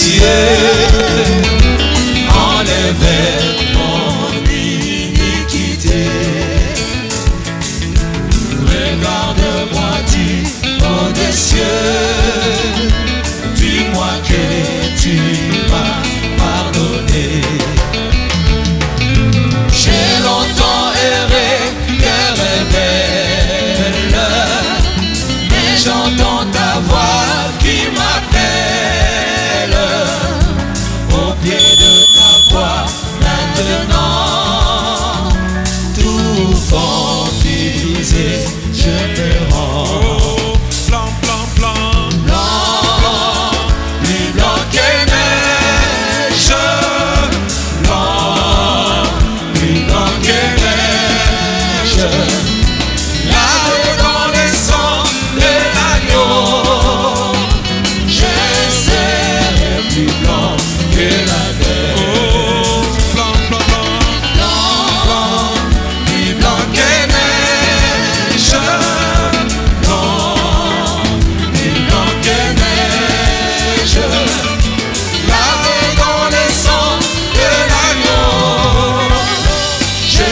précieux, enlève mon iniquité. Regarde-moi du haut des cieux, dis-moi que tu m'as pardonné. J'ai longtemps erré, cœur rebelle, mais j'entends ta voix qui m'appelle. Au pied de ta croix, maintenant, tout confisé, je me rends. Blanc, blanc, blanc. Blanc, plus blanc que neige. Blanc, plus blanc que neige. Lavé dans le sang de l'agneau, je serai plus blanc que la neige. Blanc, blanc, blanc. Blanc, plus blanc que neige. Blanc, plus blanc que neige. Lavé dans le sang de l'agneau, je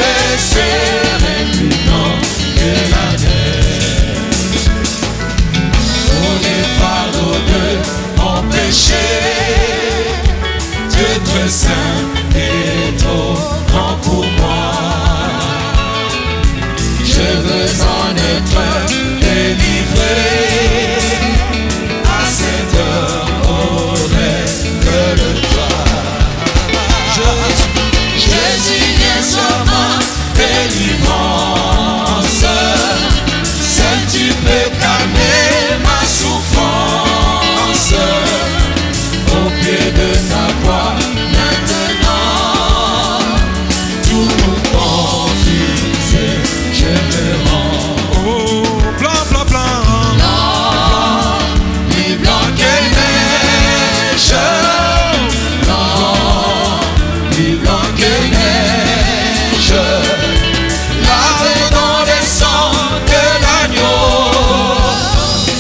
serai plus blanc que la neige. Pour les fardeaux de mon péché, Dieu très saint et trop grand pour moi. Je veux en être délivré. À cette heure, révèle-toi. Jésus, viens sur ma délivrance. Seul tu peux calmer ma souffrance. Au pied de ta croix, maintenant, tout confisé, je me rends. Oh, blanc, blanc, blanc. Blanc, plus blanc que neige. Blanc, plus blanc que neige. Lavé dans le sang de l'agneau,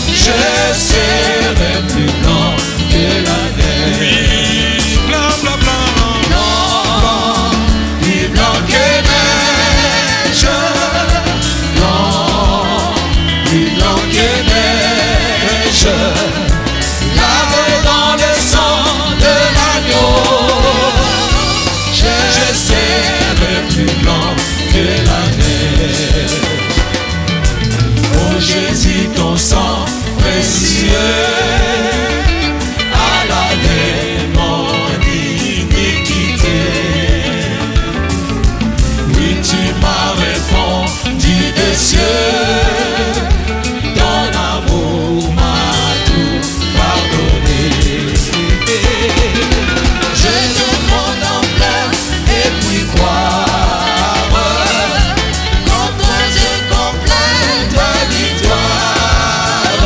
je serai plus blanc que la neige. Oui, blanc, blanc, blanc. Blanc, plus blanc que neige. Blanc, plus blanc que neige. Lavé dans le sang de l'agneau, je serai plus blanc que la neige. Oh Jésus, ton sang précieux a lavé mon iniquité. Oui, tu m'as répondu des cieux, ton amour m'a tout pardonné. Je demande en pleurs et puis croire, contre Dieu complaint ta victoire.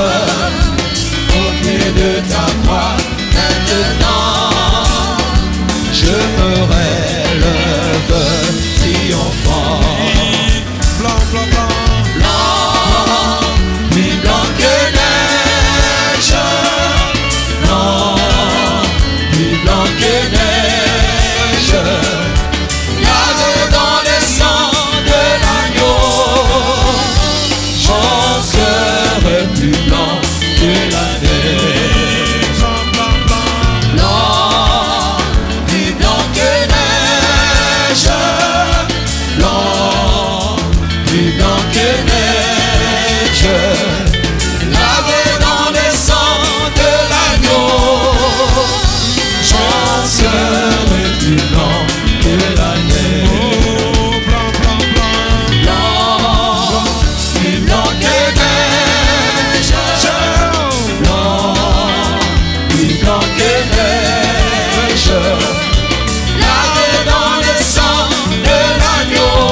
Au pied de ta croix, maintenant, je me relève triomphant. Blanc, blanc, blanc. Blanc, plus blanc que neige. Blanc, plus blanc que neige. Lavé dans le sang de l'agneau, j'en serai plus blanc que la neige. Blanc, blanc, blanc. Blanc, plus blanc que neige. Blanc, plus blanc que neige. Lavé dans le sang de l'agneau, j'en serai plus blanc que la neige. Oh, blanc, blanc, blanc. Blanc, plus blanc que neige. Blanc, plus blanc que neige. Lavé dans le sang de l'agneau,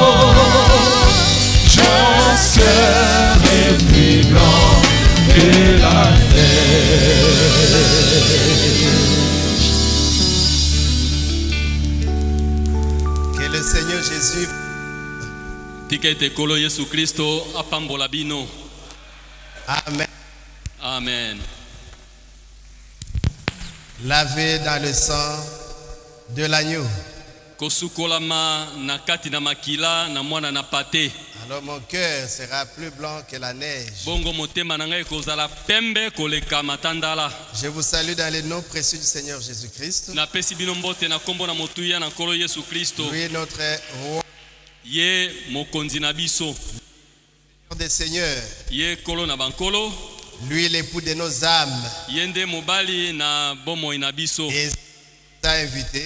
j'en serai plus blanc que la neige. Que le Seigneur Jésus Tikete kolo Yesu Kristo apambola bino. Amen. Amen. lavé dans le sang de l'agneau. kosukolama na kati na makila na mwana na pate. Alors mon cœur sera plus blanc que la neige. Bongo motema na ngai kozala pembe koleka matandala. Je vous salue dans le nom précieux du Seigneur Jésus-Christ. Na pesi bino mbote na kombo na motuya na nkolo Yesu Kristo. Lui notre roi Ye mokonzi na biso. des seigneurs. Ye kolo na bankolo. Lui l'époux de nos âmes. Yende mobali na bomoi na biso. Et t'a invité.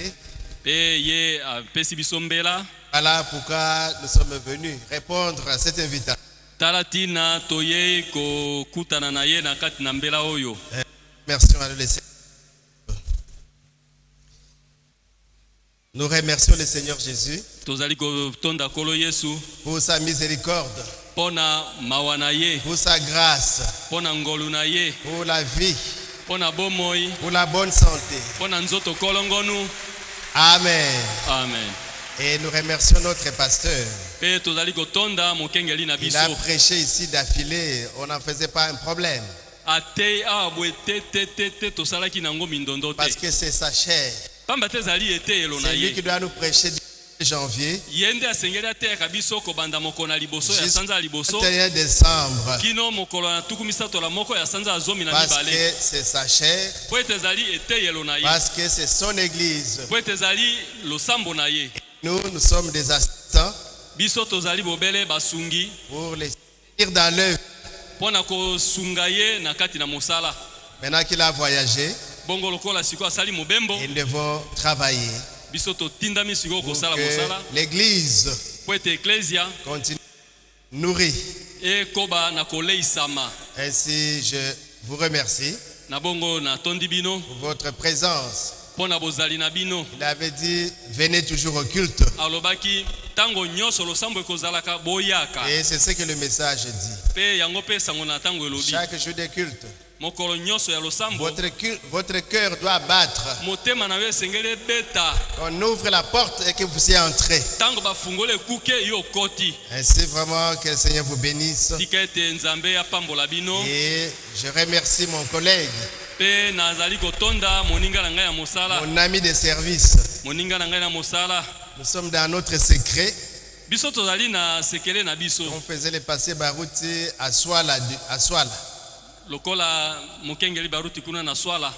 Pe ye pesi biso mbela. Voilà pourquoi nous sommes venus répondre à cette invitation. Talatina toye ko kutana na ye na kati na mbela oyo. Merci à le Seigneur. Nous remercions le Seigneur Jésus Tozali ko tonda kolo Yesu pour sa miséricorde, pona mawana ye, pour sa grâce, pona ngolu na ye, pour la vie, pona bomoi, pour la bonne santé. pona nzoto kolongonu. Amen. Amen. Et nous remercions notre pasteur. Pe tozali ko tonda mokengeli na Il biso. a prêché ici d'affilée, on n'en faisait pas un problème. Atei abwe te tosalaki nango mindondo te. Parce que c'est sa chair. Pamba te zali ete elo na C'est lui qui ye. doit nous prêcher du janvier Yende asengeli ateyaka biso kobanda mokolo na liboso ya sanza ya liboso. 31 décembre. Kino mokolo na tuku misato la moko ya sanza ya zomi na Parce mibale. que c'est sa chair. Po ete ezali ete elo na ye. Parce que c'est son église. Po ete ezali losambo na ye. Nous sommes des assistants Biso tozali bobele basungi pour les servir dans l'œuvre. pona kosunga ye na kati na mosala. Maintenant qu'il a voyagé, Bongo lokola siko asali mobembo. ils devront travailler Biso totindami siko pour kosala que mosala. l'église Po ete eklesia continue nourrie. ekoba na koleisama. Ainsi, je vous remercie Na bongo na tondi bino pour votre présence. pona bozali na bino. Il avait dit, venez toujours au culte. Alobaki tango nyonso losambo ekozalaka boyaka. Et c'est ce que le message dit. Pe yango pe sango na tango elobi. Chaque jour de culte, Mokolo nyonso ya losambo votre cœur doit battre. motema na yo esengeli ebeta. On ouvre la porte et que vous y entrez. Tango bafungoli ekuke yo koti. Ainsi vraiment que le Seigneur vous bénisse. Tika ete nzambe apambola bino. Et je remercie mon collègue, Pe nazali kotonda moninga na ngai ya mosala. mon ami de service. Moninga na ngai na mosala. Nous sommes dans notre secret. Biso tozali na sekele na biso. On faisait le passé Barouti à Swala. Lokola mokengeli baruti kuna na swala.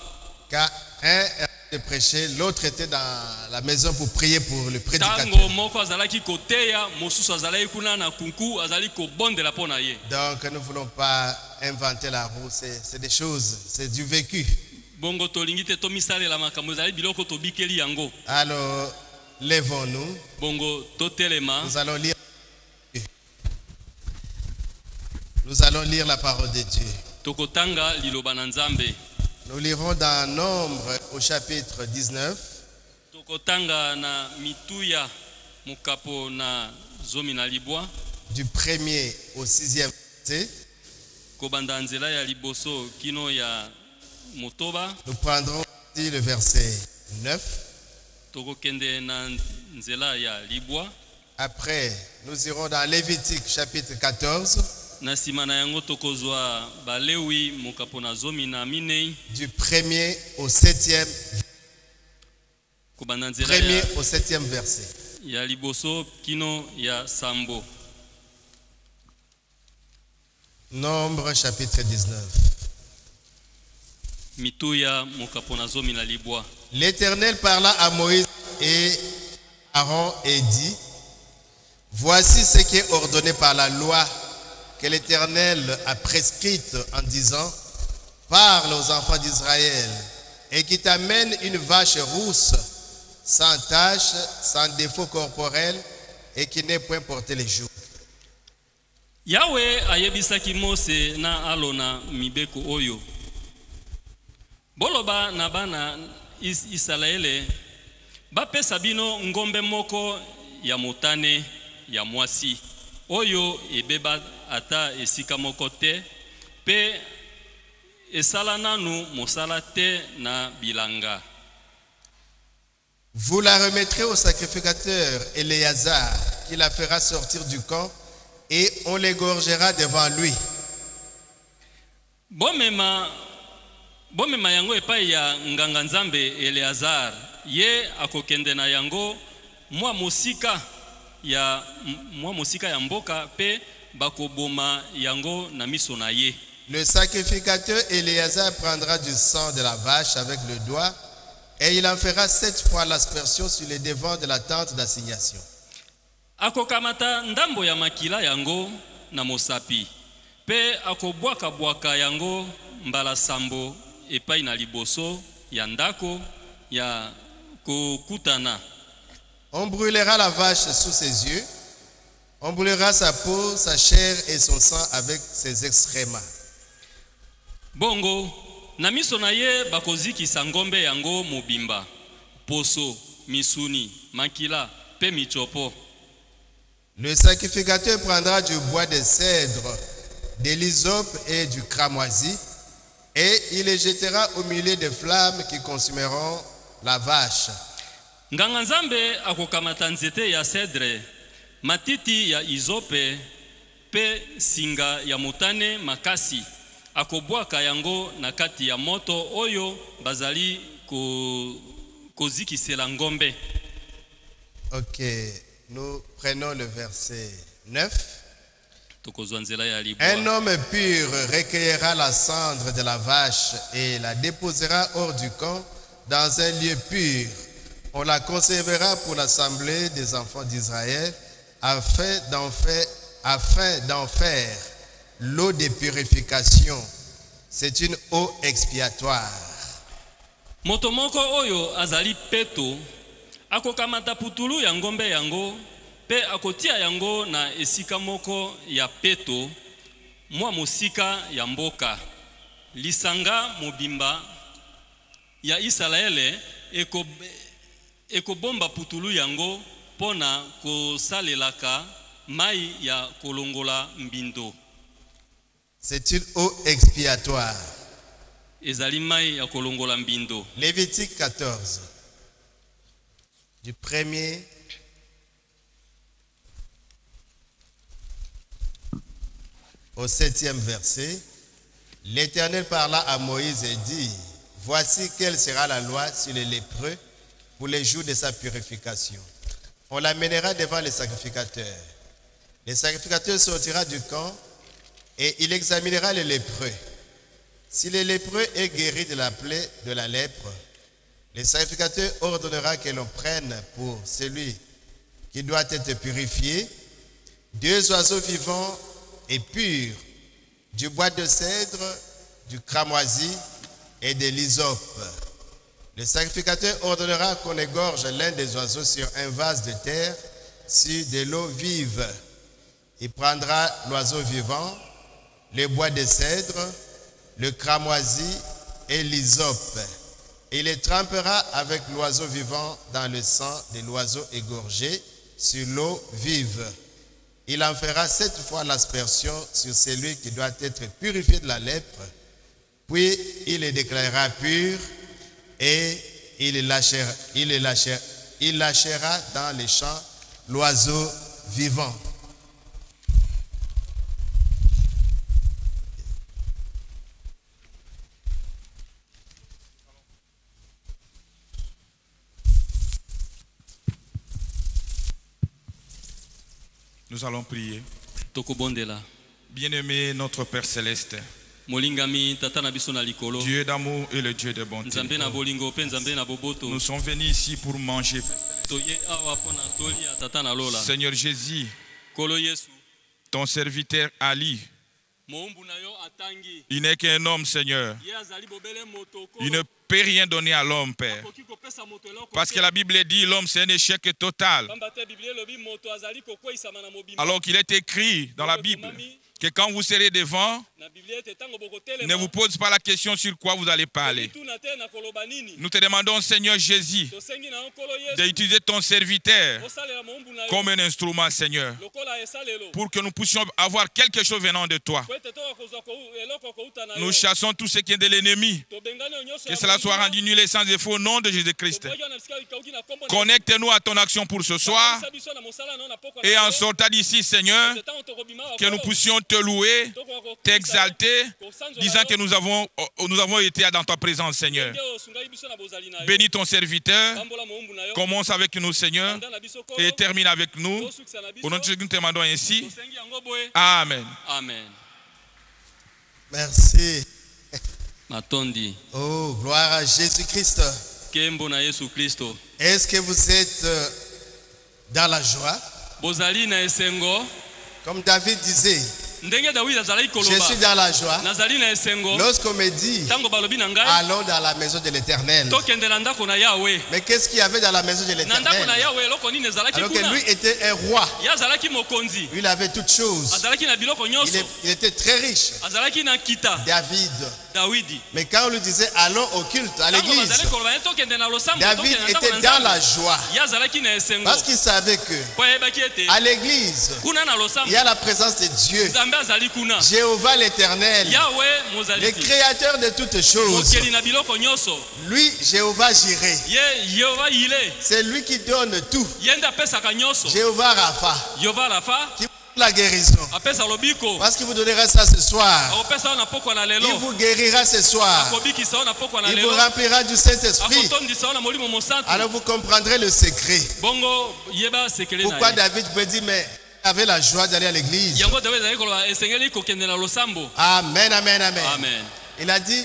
Car un était prêché, l'autre était dans la maison pour prier pour le prédicateur. Tango moko azalaki koteya, mosusu azalaki kuna na kunku azali kobondela pona ye. Donc nous ne voulons pas inventer la roue, c'est des choses, c'est du vécu. Bongo tolingi te tomisalela makambo ezali biloko tobikeli yango. Alors, lèvons-nous, Bongo totelema. nous allons lire la parole de Dieu. Tokotanga liloba na Nzambe. Nous lirons dans Nombre au chapitre 19, Tokotanga na mituya mukapo na zomi na libwa. du 1er au 6e verset. Kobanda nzela ya liboso kino ya motoba. Nous prendrons aussi le verset 9. Tokokende na nzela ya libwa. Après, nous irons dans Lévitique chapitre 14, Na sima na yango tokozwa balewi mukapo na zomi na minei. du 1er au 7e, Kobanda nzela 1er au 7e verset. ya liboso kino ya sambo. Nombre chapitre 19. Mituya mukapo na zomi na libwa. L'Éternel parla à Moïse et Aaron et dit, voici ce qui est ordonné par la loi que l'Éternel a prescrite en disant, parle aux enfants d'Israël et qui t'amène une vache rousse, sans tache, sans défaut corporel et qui n'est point porté les jours. Yahweh ayebisaki Mose na alona mibeko oyo. Boloba na bana Israele bapesa bino ngombe moko ya motane ya mwasi oyo ebeba ata esika moko te pe esala nanu mosala te na bilanga. Vous la remettrez au sacrificateur Éléazar qui la fera sortir du camp et on l'égorgera devant lui. Bomema bomema yango epai ya nganga nzambe Eleazar, ye akokende na yango mwa mosika ya mboka pe bakoboma yango na miso na ye. Le sacrificateur Éléazar prendra du sang de la vache avec le doigt et il en fera 7 fois l'aspersion sur les devants de la tente d'assignation. Akokamata ndambo ya makila yango na mosapi pe akobwaka yango mbala sambo epai na liboso ya ndako ya kokutana. On brûlera la vache sous ses yeux, on brûlera sa peau, sa chair et son sang avec ses excréments. Bongo na miso na ye bakozikisa ngombe yango mobimba, poso, misuni, makila pe michopo. Le sacrificateur prendra du bois de cèdre, de l'hysope et du cramoisi et il les jettera au milieu des flammes qui consumeront la vache. Nganga nzambe akokamata nzete ya cèdre, matiti ya izope pe singa ya motane makasi, akobwaka yango na kati ya moto oyo bazali kozikisela ngombe. Ok, nous prenons le verset 9. Un homme pur recueillera la cendre de la vache et la déposera hors du camp dans un lieu pur. On la conservera pour l'assemblée des enfants d'Israël afin d'en faire l'eau de purification. C'est une eau expiatoire. Motomoko oyo azali peto akokamata putulu ya ngombe yango pe akotia yango na esika moko ya peto mwa mosika ya mboka. Lisanga mobimba ya Israele ekobomba putulu yango pona kosalelaka mai ya kolongola mbindo. C'est une eau expiatoire. Ezali mai ya kolongola mbindo. Lévitique 14. Du 1er au 7e verset, l'Éternel parla à Moïse et dit, voici quelle sera la loi sur les lépreux pour les jours de sa purification. On l'amènera devant les sacrificateurs. Le sacrificateur sortira du camp et il examinera les lépreux. Si le lépreux est guéri de la plaie de la lèpre, le sacrificateur ordonnera que l'on prenne pour celui qui doit être purifié 2 oiseaux vivants et purs, du bois de cèdre, du cramoisi et de l'hysope. Le sacrificateur ordonnera qu'on égorge l'un des oiseaux sur un vase de terre, sur de l'eau vive. Il prendra l'oiseau vivant, le bois de cèdre, le cramoisi et l'hysope. Il les trempera avec l'oiseau vivant dans le sang de l'oiseau égorgé sur l'eau vive. Il en fera 7 fois l'aspersion sur celui qui doit être purifié de la lèpre. Puis il les déclarera purs et il lâchera dans les champs l'oiseau vivant. Nous allons prier. Tokobondela. Bien-aimé notre Père Céleste, Molingami tata na biso na likolo. Dieu d'amour et le Dieu de bonté, Nzambe na bolingo pe nzambe na boboto. nous sommes venus ici pour manger. Toye awa pona tolia tata na lola. Seigneur Jésus, Kolo Yesu. ton serviteur Ali, Moumbu na yo atangi. il n'est qu'un homme, Seigneur. Ye azali bobele motoko. Il ne peut rien donner à l'homme, Père. Koki kopesa moto eloko. Parce que la Bible dit l'homme c'est un échec total. Pamba te Biblia lobi moto azali kokwisa na mobimba. Alors qu'il est écrit dans la Bible que quand vous serez devant, Na Biblia te tango bokotele. ne vous pose pas la question sur quoi vous allez parler. Tuna te na koloba nini. Nous te demandons, Seigneur Jésus, Tosengi na nkolo Yesu. d'utiliser ton serviteur Osalela moumbu na yo. comme un instrument, Seigneur, Lokola esalelo. pour que nous puissions avoir quelque chose venant de toi. Kwete toka kozwa ko eloko ko uta na yo. Nous chassons tout ce qui est de l'ennemi. Tobengane onyoso. Que cela soit rendu nul et sans défaut au nom de Jésus-Christ. Toboya na sika ikauki na kombo. Connecte-nous à ton action pour ce soir. Et en sortant d'ici, Seigneur, que nous puissions te louer, t'exalter, disant que nous avons été dans ta présence, Seigneur. Bénis ton serviteur, commence avec nous, Seigneur, et termine avec nous. Au nom de Jésus, nous te demandons ainsi. Amen. Amen. Merci. Matondi. Oh, gloire à Jésus-Christ. Kembo na Yesu Kristo. Est-ce que vous êtes dans la joie? Bozali na esengo. Comme David disait, Ndenge David azali je koloba. suis dans la joie. Nazali na esengo. Lorsqu'on me dit, Tango balobi na ngai. allons dans la maison de l'Éternel. Tokende na ndako na Yahweh. Mais qu'est-ce qu'il y avait dans la maison de Na ndako na l'Éternel? Yahweh loko nini ezalaki Alors que kuna. lui était un roi. Ya azalaki mokonzi. Il avait toutes choses. Azalaki na biloko nyonso. Il était très riche. Azalaki na kita. David. Dawidi. Mais quand on lui disait allons au culte, à l'église, Tango bazali koloba tokende na losambo. David était dans la joie. Ya azalaki na esengo. Parce qu'il savait que Po yebaki ete. à l'église, Kuna na losambo. il y a la présence de Dieu. Nzambe azali kuna. Jéhovah l'Éternel, Yahweh le mozali. créateur de toutes choses. Mokeli na biloko nyonso. Lui, Jéhovah Jireh, Yehova ile. c'est lui qui donne tout. Yende apesaka nyonso. Jéhovah Rapha, Yehova Rafa. qui vous donne la guérison. Apesa lobiko. Parce qu'il vous donnera ça ce soir. Akopesa na pokwa na lelo. Il vous guérira ce soir. Akobikisa na pokwa na Il lelo. vous remplira du Saint-Esprit. Akotondisa na molimo mosantu. Alors vous comprendrez le secret. Bongo yeba sekele na. Pourquoi David peut dire, mais il avait la joie d'aller à l'église. Yango David azali koloba esengeli kokende na losambo. Amen, amen, amen. Amen. Il a dit,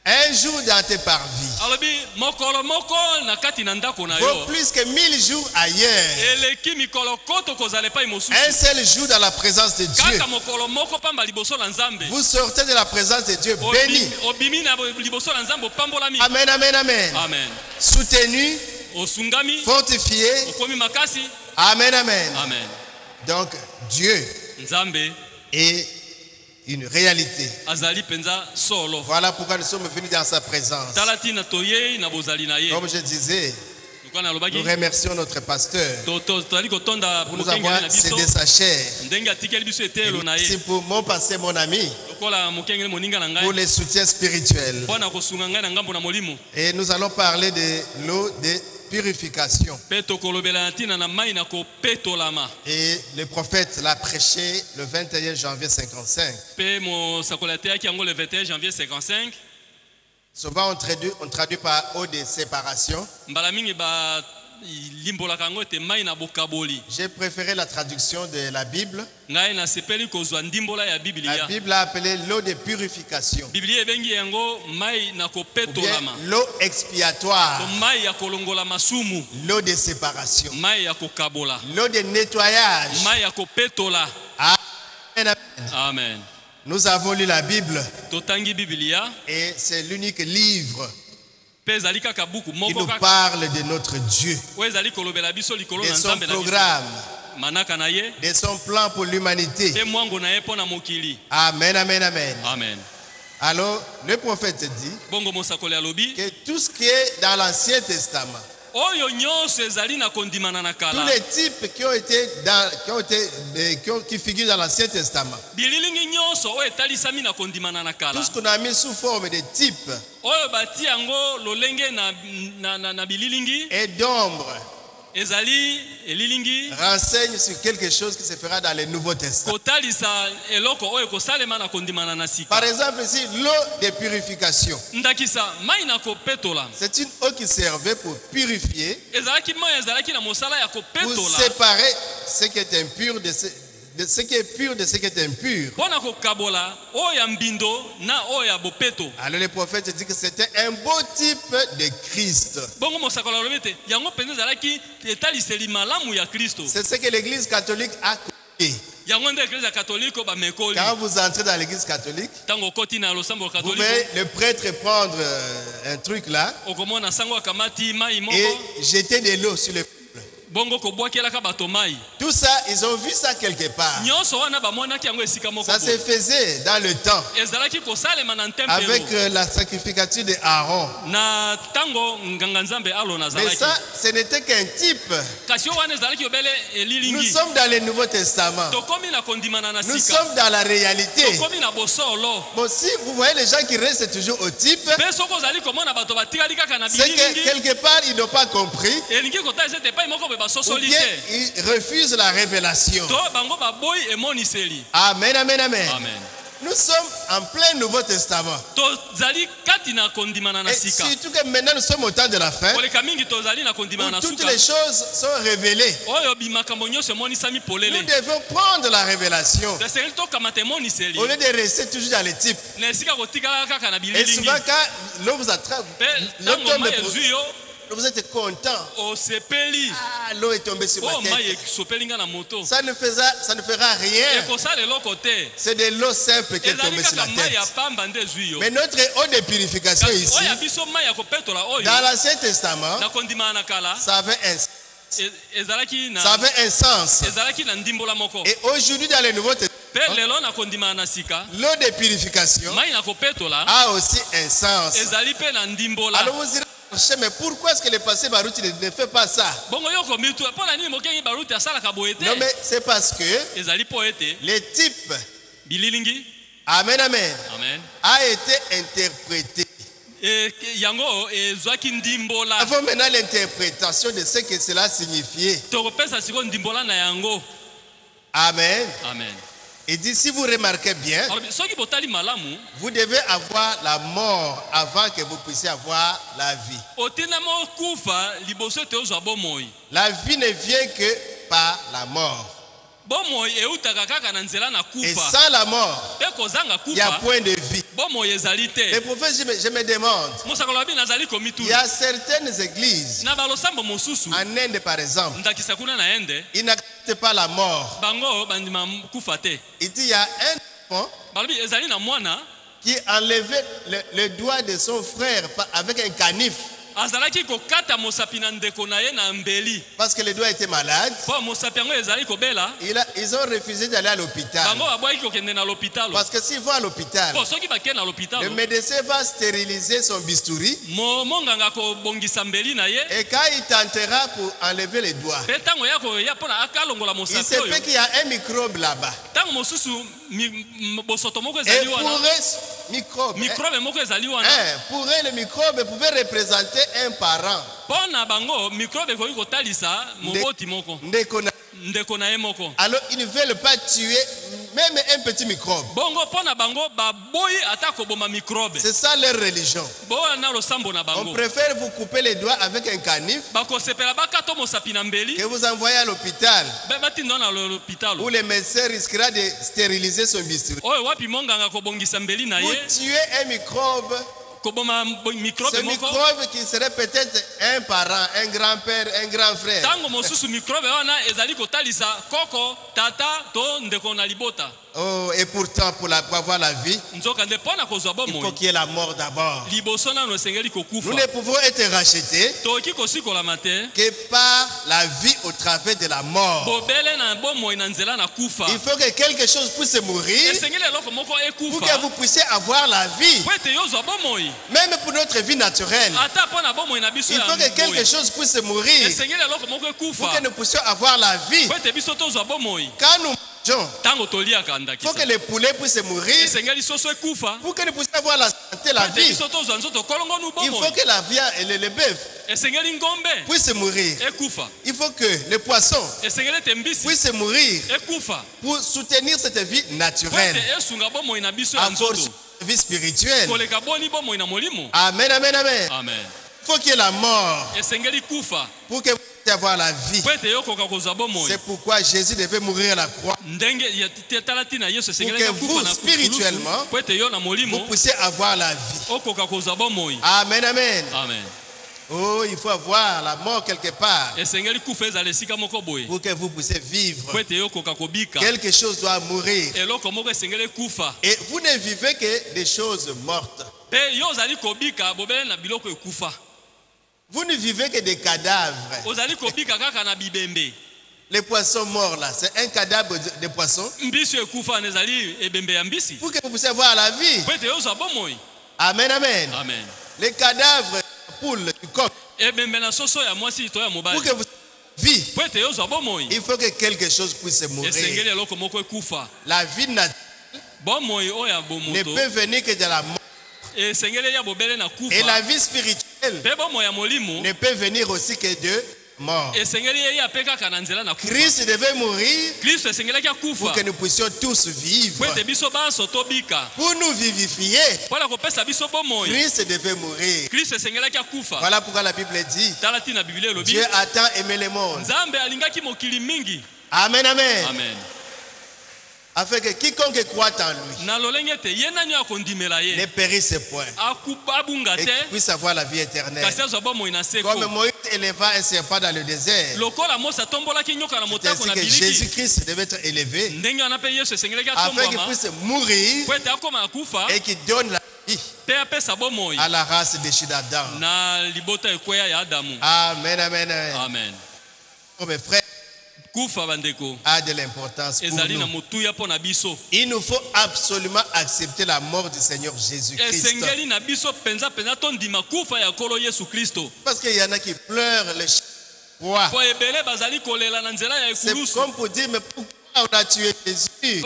un jour dans tes parvis Alobi mokolo moko na kati na ndako na vaut yo. plus que 1000 jours ailleurs. Eleki mikolo koto kozale pa imosusu. Un seul jour dans la présence de Dieu. Kaka mokolo moko pamba liboso la nzambe. Vous sortez de la présence de Dieu béni. Obimi na liboso la nzambe pambolami. Amen, amen, amen. Amen. Soutenu, Osungami. fortifié. Okomi makasi. Amen, amen. Amen. Donc, Dieu Nzambe est une réalité. azali penza solo. Voilà pourquoi nous sommes venus dans sa présence. Talati na toye na bozali na ye. Comme je disais, Lukana lobaki. nous remercions notre pasteur Tali kotonda pour nous mokenge avoir na biso. cédé sa chair. Ndenge atikeli biso etelo na Merci ye. pour mon passé, mon ami, Lokola mokenge moninga na pour ngai. les soutiens spirituels. Bwana kosunga ngai na ngambo na molimo. Et nous allons parler de l'eau de purification. Pe tokolobela ntina na mai na kopetolama. Et le prophète l'a prêché le 21 janvier 55. Pe mosakola te yaki yango le 21 janvier 55. Souvent on traduit par eau de séparation. Mbala mingi ba limbolaka yango ete mai na bokaboli. J'ai préféré la traduction de la Bible. Ngai na sepeli kozwa ndimbola ya La Biblia. Bible a appelé l'eau de purification. Biblia ebengi yango mai na Ou bien kopetolama. l'eau expiatoire. To mai ya kolongola masumu. L'eau de séparation. Mai ya kokabola. L'eau de nettoyage. Mai ya kopetola. Amen. Amen. Nous avons lu la Bible Totangi Biblia. et c'est l'unique livre Pe ezali kaka buku qui moko nous kaka. parle de notre Dieu, Oyo ezali kolobela biso likolo de na son nzambe na biso. programme, Manaka na ye. de son plan pour l'humanité. Pe mwango na ye mpo na mokili. Amen, amen, amen. Amen. Alors, le prophète dit Bongo mosakoli alobi. que tout ce qui est dans l'Ancien Testament, Oyo nyonso ezali na kondimana na tous kala. les types qui figurent dans l'Ancien Testament, Bililingi nyonso oyo etalisami na kondimana na kala. tout ce qu'on a mis sous forme de types Oyo bati yango lolenge na bililingi. et d'ombre, Ezali elilingi. renseigne sur quelque chose qui se fera dans le Nouveau Testament. Kotalisa eloko oyo kosalema na kondimana na sika. Par exemple, ici, l'eau de purification. Ndakisa mai na kopetola. C'est une eau qui servait pour purifier, Ezalaki mai ezalaki na mosala ya pour kopetola. séparer ce qui est impur de ce qui est pur de ce qui est impur. Pona kokabola oyo ya mbindo na oyo ya bopeto. Alors le prophète dit que c'était un beau type de Christ. Bongo mosakola lobi te yango penza ezalaki etaliseli malamu ya Kristo. C'est ce que l'Église catholique a compris. Yango nde eklezia katolike bamekoli. Quand vous entrez dans l'Église catholique, Tango koti na losambo vous katoliko. pouvez le prêtre prendre un truc là Okomona sango akamati mai et moko. jeter de l'eau sur le peuple. Bongo kobwakelaka bato mai. Tout ça, ils ont vu ça quelque part. Nyonso wana bamonaki yango esika moko. Ça se faisait dans le temps Ezalaki kosalema na ntempelo. avec la sacrificature de Aaron. Na tango nganga nzambe alo na Mais zalaki. ça, ce n'était qu'un type. Kasi wana ezalaki obele Nous elilingi. sommes dans le Nouveau Testament. Tokomi na kondimana na Nous sika. sommes dans la réalité. Tokomi na bosolo. Bon, si vous voyez les gens qui restent toujours au type, Pe soko ozali komona bato batikali kaka na c'est que bililingi. quelque part, ils n'ont pas compris Elingi kota ezete pa imoko be ou bien ils refusent la révélation. Amen, amen, amen. Nous sommes en plein Nouveau Testament. Et surtout que maintenant nous sommes au temps de la fin, où toutes les choses sont révélées. Nous devons prendre la révélation au lieu de rester toujours dans les types. Et souvent quand l'eau vous attrape, vous êtes content. Ah, l'eau est tombée sur ma tête. Ça ne fera rien. C'est de l'eau simple qui est tombée sur la tête. Mais notre eau de purification ici, dans l'Ancien Testament, ça avait un sens. Et aujourd'hui dans le Nouveau Testament, l'eau de purification a aussi un sens. Alors vous direz, mais pourquoi est-ce que le pasteur Baruti ne fait pas ça? Non, mais c'est parce que les types, amen, amen, a été interprété. Avant maintenant l'interprétation de ce que cela signifiait. Amen. Amen. Il dit, si vous remarquez bien, vous devez avoir la mort avant que vous puissiez avoir la vie. La vie ne vient que par la mort. Et sans la mort, il y a point de vie. Les prophètes, je me demande, il y a certaines églises, en Inde par exemple, ils n'acceptent pas la mort. Il dit, il y a un enfant qui enlevait le doigt de son frère avec un canif. Parce que le doigt était malade. Ils ont refusé d'aller à l'hôpital. Parce que s'ils vont à l'hôpital, le médecin va stériliser son bistouri. Et quand il tentera pour enlever les doigts, il se peut qu'il y a un microbe là-bas. Et pour eux, le microbe pouvait représenter un parent. Alors ils ne veulent pas tuer même un petit microbe. C'est ça leur religion. On préfère vous couper les doigts avec un canif que vous envoyer à l'hôpital où le médecin risquera de stériliser son bistouri. Pour tuer un microbe, ce microbe qui serait peut-être un parent, un grand-père, un grand frère. Oh, et pourtant, pour avoir la vie, il faut qu'il y ait la mort d'abord. Nous ne pouvons être rachetés que par la vie au travers de la mort. Il faut que quelque chose puisse mourir pour que vous puissiez avoir la vie. Même pour notre vie naturelle, il faut que quelque chose puisse mourir pour que nous puissions avoir la vie. Quand nous mangeons, il faut que les poulets puissent mourir pour que nous puissions avoir la santé, la vie. Il faut que la viande et le bœuf puissent mourir. Il faut que les poissons puissent mourir pour soutenir cette vie naturelle. Encore vie spirituelle. Amen, amen, amen. Il faut qu'il y ait la mort pour que vous puissiez avoir la vie. C'est pourquoi Jésus devait mourir à la croix. Pour que vous, spirituellement, vous puissiez avoir la vie. Amen, amen. Oh, il faut avoir la mort quelque part pour que vous puissiez vivre. Quelque chose doit mourir. Et vous ne vivez que des choses mortes. Vous ne vivez que des cadavres. Les poissons morts là, c'est un cadavre de poisson. Pour que vous puissiez avoir la vie. Amen, amen. Les cadavres poule, du coq. Pour que vous vie, il faut que quelque chose puisse mourir. La vie naturelle ne peut venir que de la mort. Et la vie spirituelle ne peut venir aussi que de mort. Christ Christ devait mourir pour pour que nous puissions tous vivre. Pour nous vivifier, Christ devait mourir. Voilà pourquoi la Bible dit, Dieu a tant aimé le monde. Amen, amen. Amen. Afin que quiconque croit en lui ne périsse point et qu'il puisse avoir la vie éternelle. Comme Moïse éleva un serpent dans le désert, c'est ainsi que Jésus-Christ devait être élevé afin qu'il puisse mourir et qu'il donne la vie à la race déchue d'Adam. Amen, amen, amen. Amen. Oh, mes frères, a de l'importance pour nous. Il nous faut absolument accepter la mort du Seigneur Jésus-Christ. Parce qu'il y en a qui pleurent le roi. C'est comme pour dire, mais pourquoi on a tué Jésus?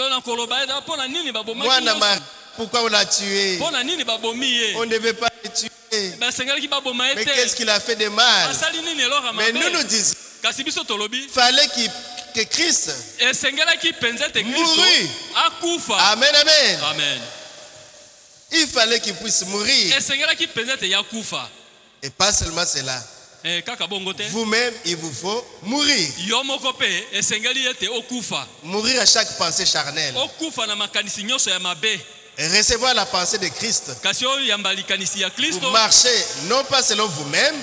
Pourquoi on l'a tué? On ne devait pas le tuer. Mais qu'est-ce qu'il a fait de mal? Mais nous disons, il fallait que Christ mourût. Amen, amen. Amen. Il fallait qu'il puisse mourir. Et pas seulement cela. Vous-même, il vous faut mourir. Mourir à chaque pensée charnelle. Et recevoir la pensée de Christ. Vous marchez non pas selon vous-même,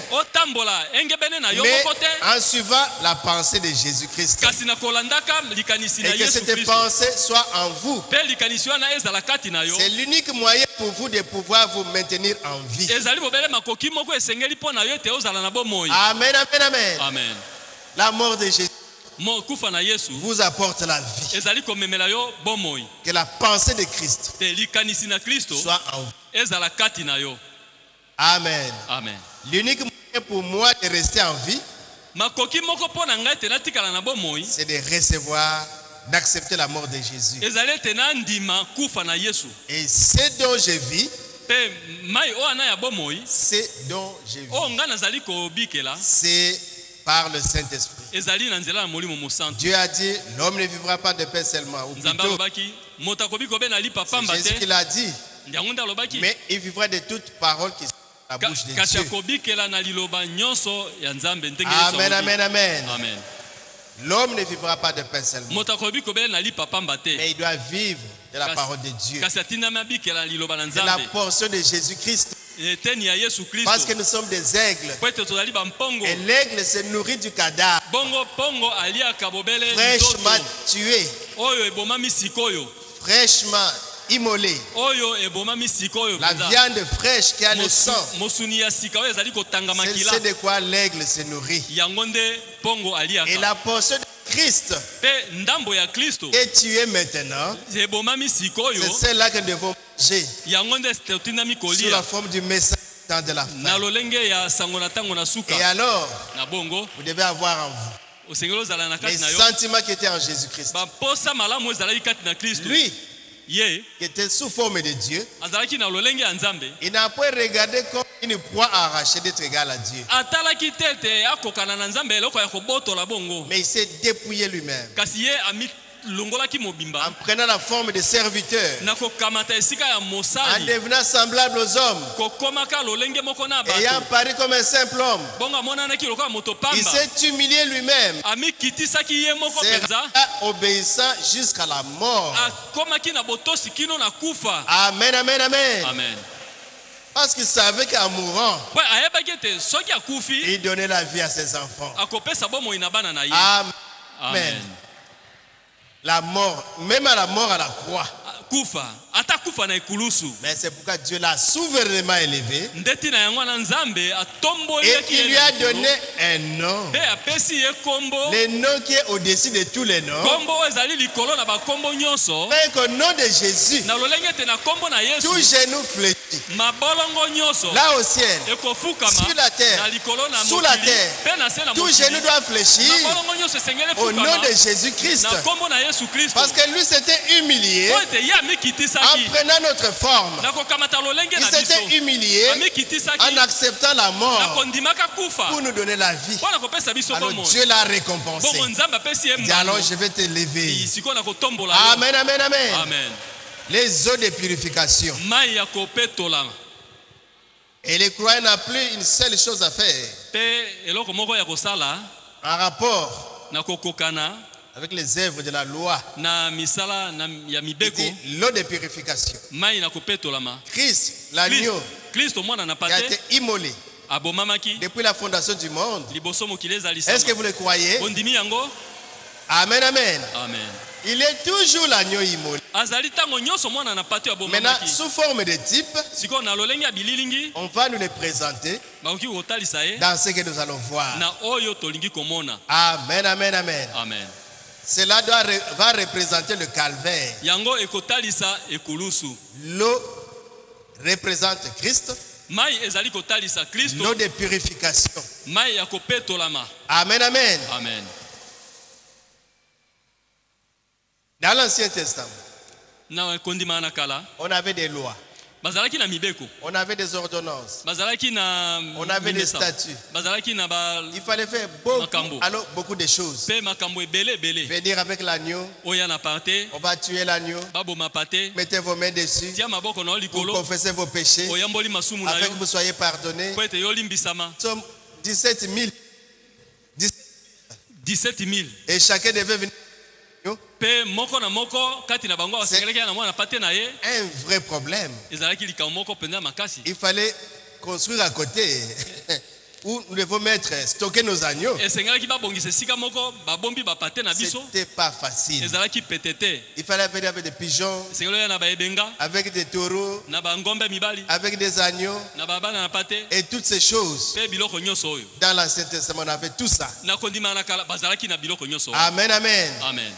mais en suivant la pensée de Jésus-Christ. Et que cette pensée soit en vous. C'est l'unique moyen pour vous de pouvoir vous maintenir en vie. Amen, amen, amen. Amen. La mort de Jésus vous apporte la vie. Que la pensée de Christ soit en vous. Amen. Amen. L'unique moyen pour moi de rester en vie, c'est de recevoir, d'accepter la mort de Jésus. Et c'est dont je vis. C'est dont je vis. C'est par le Saint-Esprit. Dieu a dit, l'homme ne vivra pas de pain seulement. Ou plutôt, c'est Jésus qui l'a dit. Mais il vivra de toute parole qui sort de la bouche de Dieu. Amen, amen, amen. Amen. L'homme ne vivra pas de pain seulement. Mais il doit vivre de la parole de Dieu. C'est la portion de Jésus-Christ. Parce que nous sommes des aigles. Et l'aigle se nourrit du cadavre. Fraîchement tué. Fraîchement immolé. La viande fraîche qui a le sang. C'est de quoi l'aigle se nourrit. Et la portion de Christ que tu es maintenant, c'est celle-là que nous devons manger sous la forme du message de la fin. Et alors, vous devez avoir en vous les sentiments qui étaient en Jésus-Christ. Lui, qui était sous forme de Dieu, il n'a pas regardé comme une proie arrachée d'être égal à Dieu. Mais il s'est dépouillé lui-même en prenant la forme de serviteur, en devenant semblable aux hommes, ayant paru comme un simple homme. Il s'est humilié lui-même, obéissant jusqu'à la mort. Amen, amen, amen. Amen. Parce qu'il savait qu'en mourant, il donnait la vie à ses enfants. Amen. Amen. La mort, même à la mort à la croix. Mais c'est pourquoi Dieu l'a souverainement élevé. Et il lui a donné un nom. Le nom qui est au-dessus de tous les noms. Mais qu'au nom de Jésus, tout genou fléchit. Là au ciel, sur la terre, sous la terre, tout genou doit fléchir au nom de Jésus-Christ. Parce que lui s'était humilié en prenant notre forme, il s'était humilié en acceptant la mort pour nous donner la vie. Alors Dieu l'a récompensé. Il dit alors je vais te lever. Amen, amen, amen. Amen. Les eaux de purification. Et les croyants n'ont plus une seule chose à faire. En rapport avec les œuvres de la loi. L'eau de purification. Christ, l'agneau, qui a été immolé depuis la fondation du monde. Est-ce que vous le croyez? Amen, amen. Amen. Il est toujours l'agneau immolé. Maintenant, sous forme de type, on va nous les présenter dans ce que nous allons voir. Amen, amen, amen. Amen. Cela va représenter le calvaire. L'eau représente Christ. L'eau de purification. Amen, amen. Amen. Dans l'Ancien Testament, on avait des lois. On avait des ordonnances. On avait des statuts. Il fallait faire beaucoup de choses. Venir avec l'agneau. On va tuer l'agneau. Mettez vos mains dessus. Vous confessez vos péchés. Afin que vous soyez pardonnés. Somme 17 000. 17 000. Et chacun devait venir. C'est un vrai problème. Il fallait construire à côté où nous devons stocker nos agneaux. C'était pas facile. Il fallait venir avec des pigeons, avec des taureaux, avec des agneaux et toutes ces choses. Dans l'Ancien Testament, on avait tout ça. Amen, amen. Amen.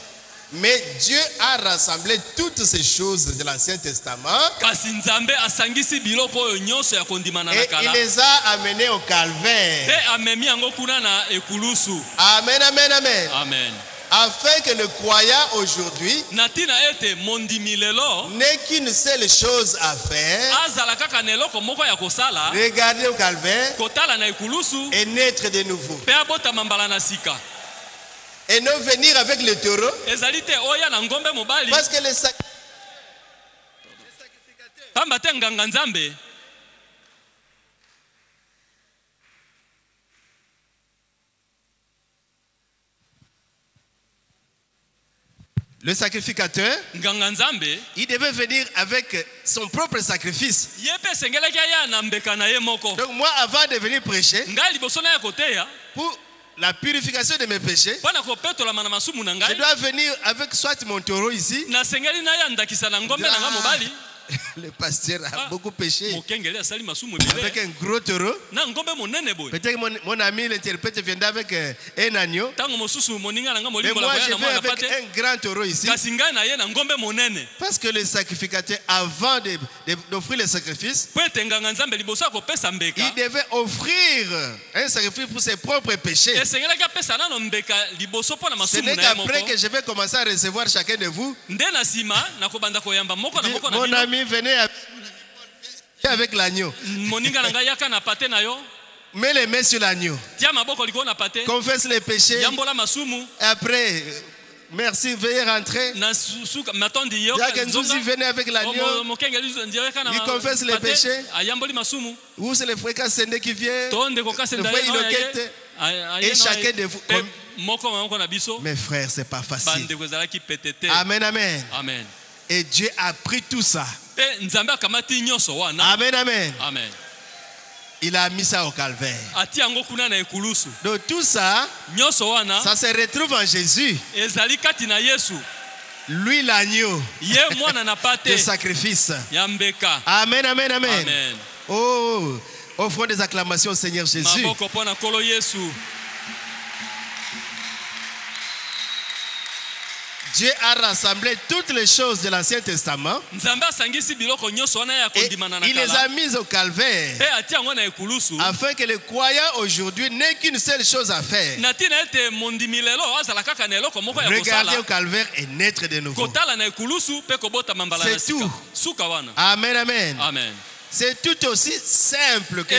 Mais Dieu a rassemblé toutes ces choses de l'Ancien Testament et il les a amenées au calvaire. Amen, amen, amen. Amen. Afin que le croyant aujourd'hui n'ait qu'une seule chose à faire: regarder au calvaire et naître de nouveau. Et non venir avec le taureau. Parce que les sacrificateur, il devait venir avec son propre sacrifice. Donc moi, avant de venir prêcher, pour la purification de mes péchés, je dois venir avec soit mon taureau ici. Le pasteur a beaucoup péché avec un gros taureau. Peut-être mon ami l'interprète viendra avec un agneau. Mais moi je viens avec un grand taureau ici. Parce que le sacrificateur, avant d'offrir le sacrifice, il devait offrir un sacrifice pour ses propres péchés. Ce n'est qu'après que je vais commencer à recevoir chacun de vous. Mon ami, venez avec l'agneau. Mets les mains sur l'agneau. Confesse les péchés. Et après, merci, veuillez rentrer. Venez avec l'agneau. Il confesse les péchés. Où c'est le frère Kassende qui vient? Le frère Iloquette. Et chacun de vous. Mes frères, c'est pas facile. Amen, amen. Amen. Et Dieu a pris tout ça. Amen, amen. Amen. Il a mis ça au calvaire. Donc tout ça, ça se retrouve en Jésus. Lui l'agneau de sacrifice. Amen, amen, amen. Oh, offrons des acclamations au Seigneur Jésus. Dieu a rassemblé toutes les choses de l'Ancien Testament. Et il les a mises au calvaire. Afin que les croyants aujourd'hui n'aient qu'une seule chose à faire. Regarder au calvaire et naître de nouveau. C'est tout. Amen, amen. Amen. C'est tout aussi simple que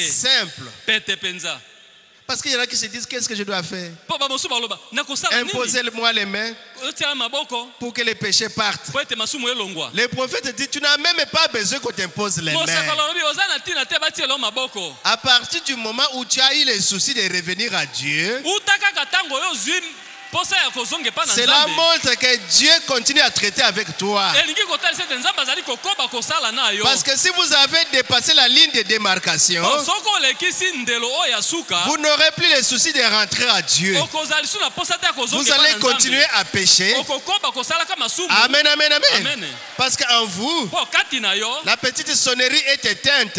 simple. Parce qu'il y en a qui se disent, qu'est-ce que je dois faire? Imposez-moi les mains pour que les péchés partent. Le prophète dit, tu n'as même pas besoin qu'on t'impose les mains. À partir du moment où tu as eu le souci de revenir à Dieu, cela montre que Dieu continue à traiter avec toi. Parce que si vous avez dépassé la ligne de démarcation, vous n'aurez plus le souci de rentrer à Dieu. Vous allez continuer à pécher. Amen, amen, amen. Parce qu'en vous, la petite sonnerie est éteinte.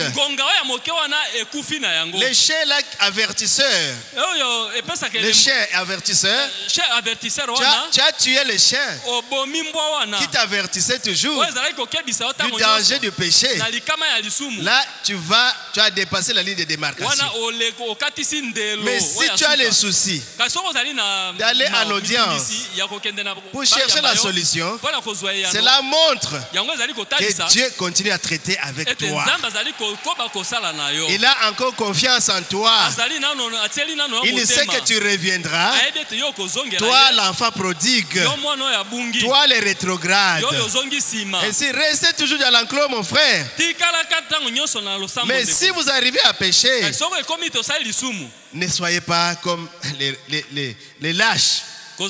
Le chien avertisseur. Le chien avertisseur. Tu as tué le chien qui t'avertissait toujours du danger du péché. Là, tu as dépassé la ligne de démarcation. Mais si tu as le souci d'aller à l'audience pour chercher la solution, cela montre que Dieu continue à traiter avec toi. Il a encore confiance en toi. Il sait que tu reviendras. Toi, l'enfant prodigue. Toi, le rétrograde. Et si restez toujours dans l'enclos, mon frère. Mais si vous arrivez à pécher, ne soyez pas comme les lâches qui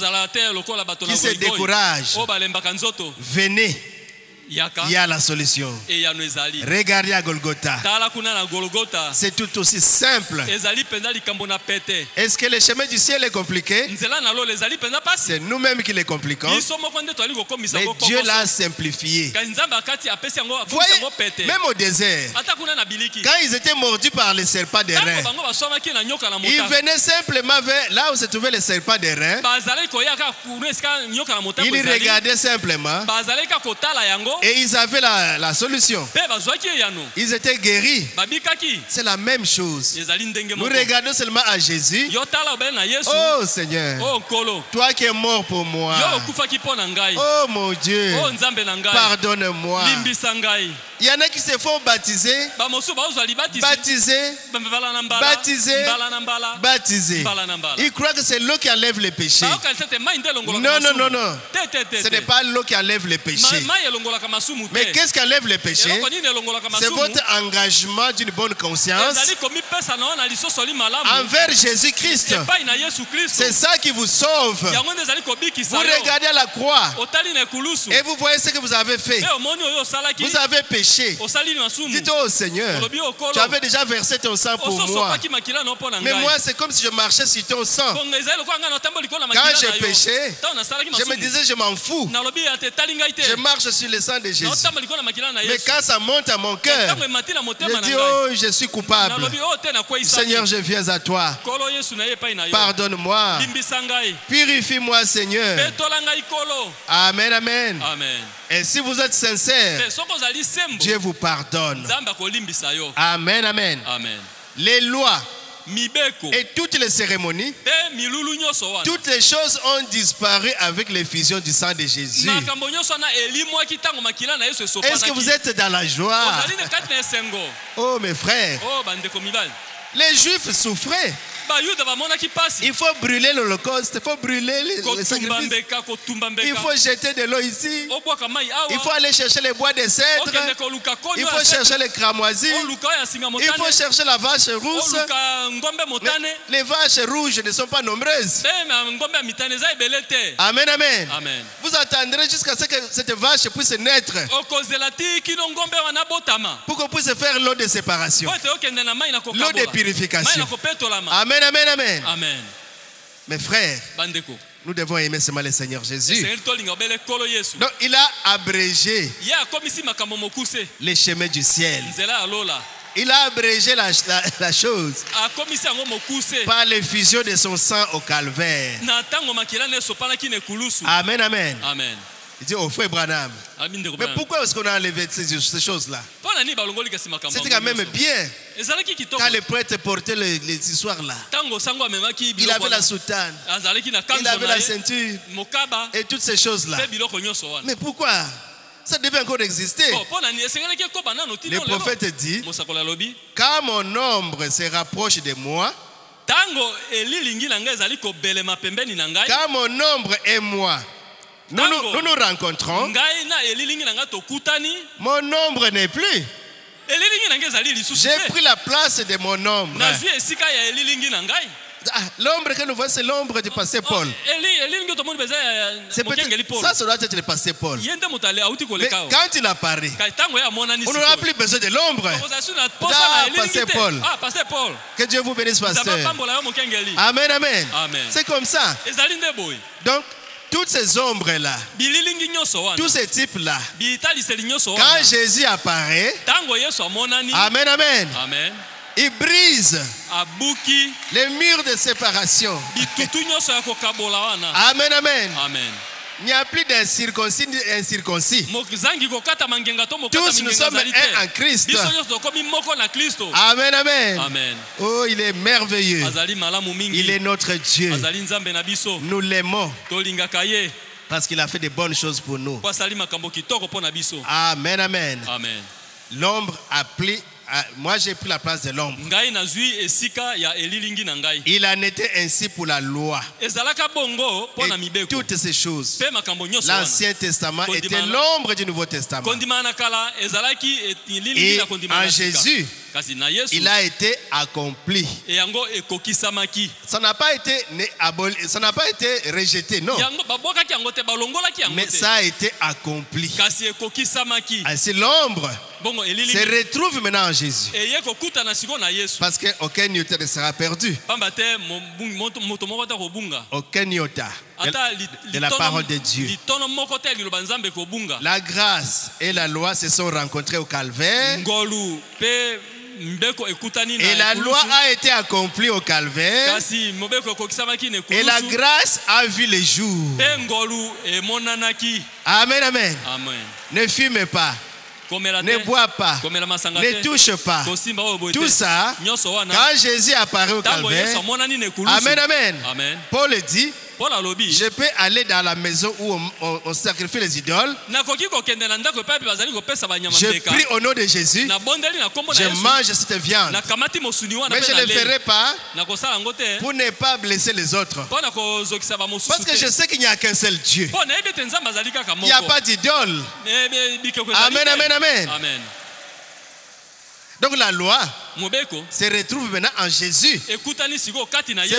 se découragent. Venez. Il y a la solution. Regardez à Golgotha. C'est tout aussi simple. Est-ce que le chemin du ciel est compliqué? C'est nous-mêmes qui les compliquons. Mais Dieu l'a simplifié. Voyez, même au désert, quand ils étaient mordus par les serpents des reins, ils venaient simplement vers là où se trouvait les serpents des reins. Ils regardaient simplement. Et ils avaient la solution. Ils étaient guéris. C'est la même chose. Nous regardons seulement à Jésus. Oh Seigneur, toi qui es mort pour moi. Oh mon Dieu, pardonne-moi. Il y en a qui se font baptiser, baptiser. Ils croient que c'est l'eau qui enlève les péchés. Non, non, non, non. Ce n'est pas l'eau qui enlève les péchés. Mais qu'est-ce qui enlève les péchés? C'est votre engagement d'une bonne conscience envers Jésus-Christ. C'est ça qui vous sauve. Vous regardez à la croix et vous voyez ce que vous avez fait. Vous avez péché. Dites au Seigneur, tu avais déjà versé ton sang pour moi. Mais moi, c'est comme si je marchais sur ton sang. Quand j'ai péché, je me disais, je m'en fous. Je marche sur le sang de Jésus. Mais quand ça monte à mon cœur, je dis, oh, je suis coupable. Seigneur, je viens à toi. Pardonne-moi. Purifie-moi, Seigneur. Amen, amen. Et si vous êtes sincère, Dieu vous pardonne. Amen, amen. Les lois et toutes les cérémonies, toutes les choses ont disparu avec l'effusion du sang de Jésus. Est-ce que vous êtes dans la joie? Oh mes frères, les Juifs souffraient. Il faut brûler l'Holocauste, il faut brûler les sacrifices. Il faut jeter de l'eau ici. Il faut aller chercher les bois de cèdre. Il faut chercher les cramoisis. Il faut chercher la vache rousse. Les vaches rouges ne sont pas nombreuses. Amen, amen. Vous attendrez jusqu'à ce que cette vache puisse naître pour qu'on puisse faire l'eau de séparation, l'eau de purification. Amen, amen, amen. Mes frères, nous devons aimer seulement le Seigneur Jésus. Donc il a abrégé les chemins du ciel. Il a abrégé la chose akomisi yango mokuse par l'effusion de son sang au calvaire. na ntango makila na esopanaki na ekulusu. Amen, amen. Amen. Il dit au frère Branham. Mais pourquoi est-ce qu'on a enlevé ces choses-là? C'était quand même bien. Quand les prêtres portaient les histoires-là, il avait la soutane, il avait la ceinture et toutes ces choses-là. Mais pourquoi? Ça devait encore exister. Le prophète dit, quand mon ombre se rapproche de moi, quand mon ombre et moi, nous nous rencontrons, mon ombre n'est plus. J'ai pris la place de mon ombre. L'ombre que nous voyons, c'est l'ombre du pasteur Paul. Ça doit être le pasteur Paul. Mais quand il apparaît, on n'aura plus besoin de l'ombre. Pasteur Paul. Que Dieu vous bénisse, pasteur. Amen, amen. C'est comme ça. Donc, toutes ces ombres-là, tous ces types-là, quand Jésus apparaît, amen, amen, il brise les murs de séparation. Amen, amen. Il n'y a plus d'incirconcis ni incirconcis. Tous nous sommes un en Christ. Amen, amen. Oh, il est merveilleux. Il est notre Dieu. Nous l'aimons parce qu'il a fait de bonnes choses pour nous. Amen, amen. L'ombre a pris. Moi j'ai pris la place de l'ombre. Il en était ainsi pour la loi. Et toutes ces choses. L'Ancien Testament était l'ombre du Nouveau Testament. Et en Jésus, il a été accompli. Ça n'a pas été ça n'a pas été rejeté, non. Mais ça a été accompli. Ainsi l'ombre se retrouve maintenant en Jésus. Parce qu'aucun iota ne sera perdu. Aucun iota de la parole de Dieu. La grâce et la loi se sont rencontrées au calvaire. Et la loi a été accomplie au calvaire. Et la grâce a vu le jour. Amen, amen. Ne fume pas. Ne bois pas, ne touche pas. Tout ça, quand Jésus apparaît au calvaire, amen, amen. Paul dit, je peux aller dans la maison où on sacrifie les idoles. Je prie au nom de Jésus. Je mange cette viande. Mais je ne le ferai pas pour ne pas blesser les autres. Parce que je sais qu'il n'y a qu'un seul Dieu. Il n'y a pas d'idole. Amen, amen, amen. Donc la loi se retrouve maintenant en Jésus. C'est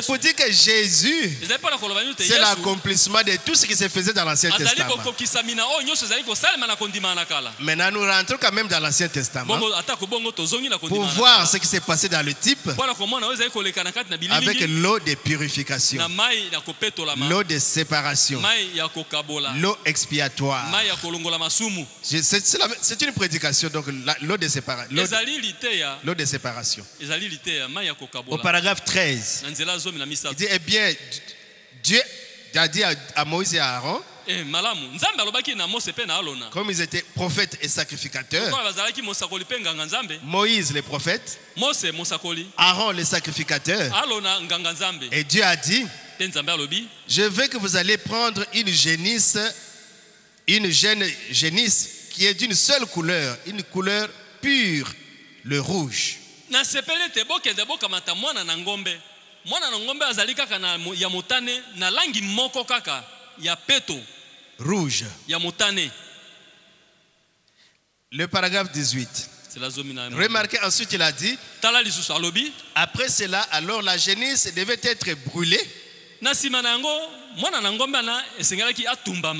pour dire que Jésus, c'est l'accomplissement de tout ce qui se faisait dans l'Ancien Testament. Maintenant nous rentrons quand même dans l'Ancien Testament pour voir ce qui s'est passé dans le type avec l'eau de purification, l'eau de séparation, l'eau expiatoire. C'est une prédication, donc l'eau de séparation. L'eau de séparation. Au paragraphe 13, il dit, eh bien, Dieu a dit à Moïse et à Aaron, comme ils étaient prophètes et sacrificateurs, Moïse le prophète, Aaron le sacrificateur, et Dieu a dit, je veux que vous allez prendre une génisse qui est d'une seule couleur, une couleur pure, le rouge. Rouge. Le paragraphe 18. Remarquez ensuite, il a dit, après cela, alors la génisse devait être brûlée.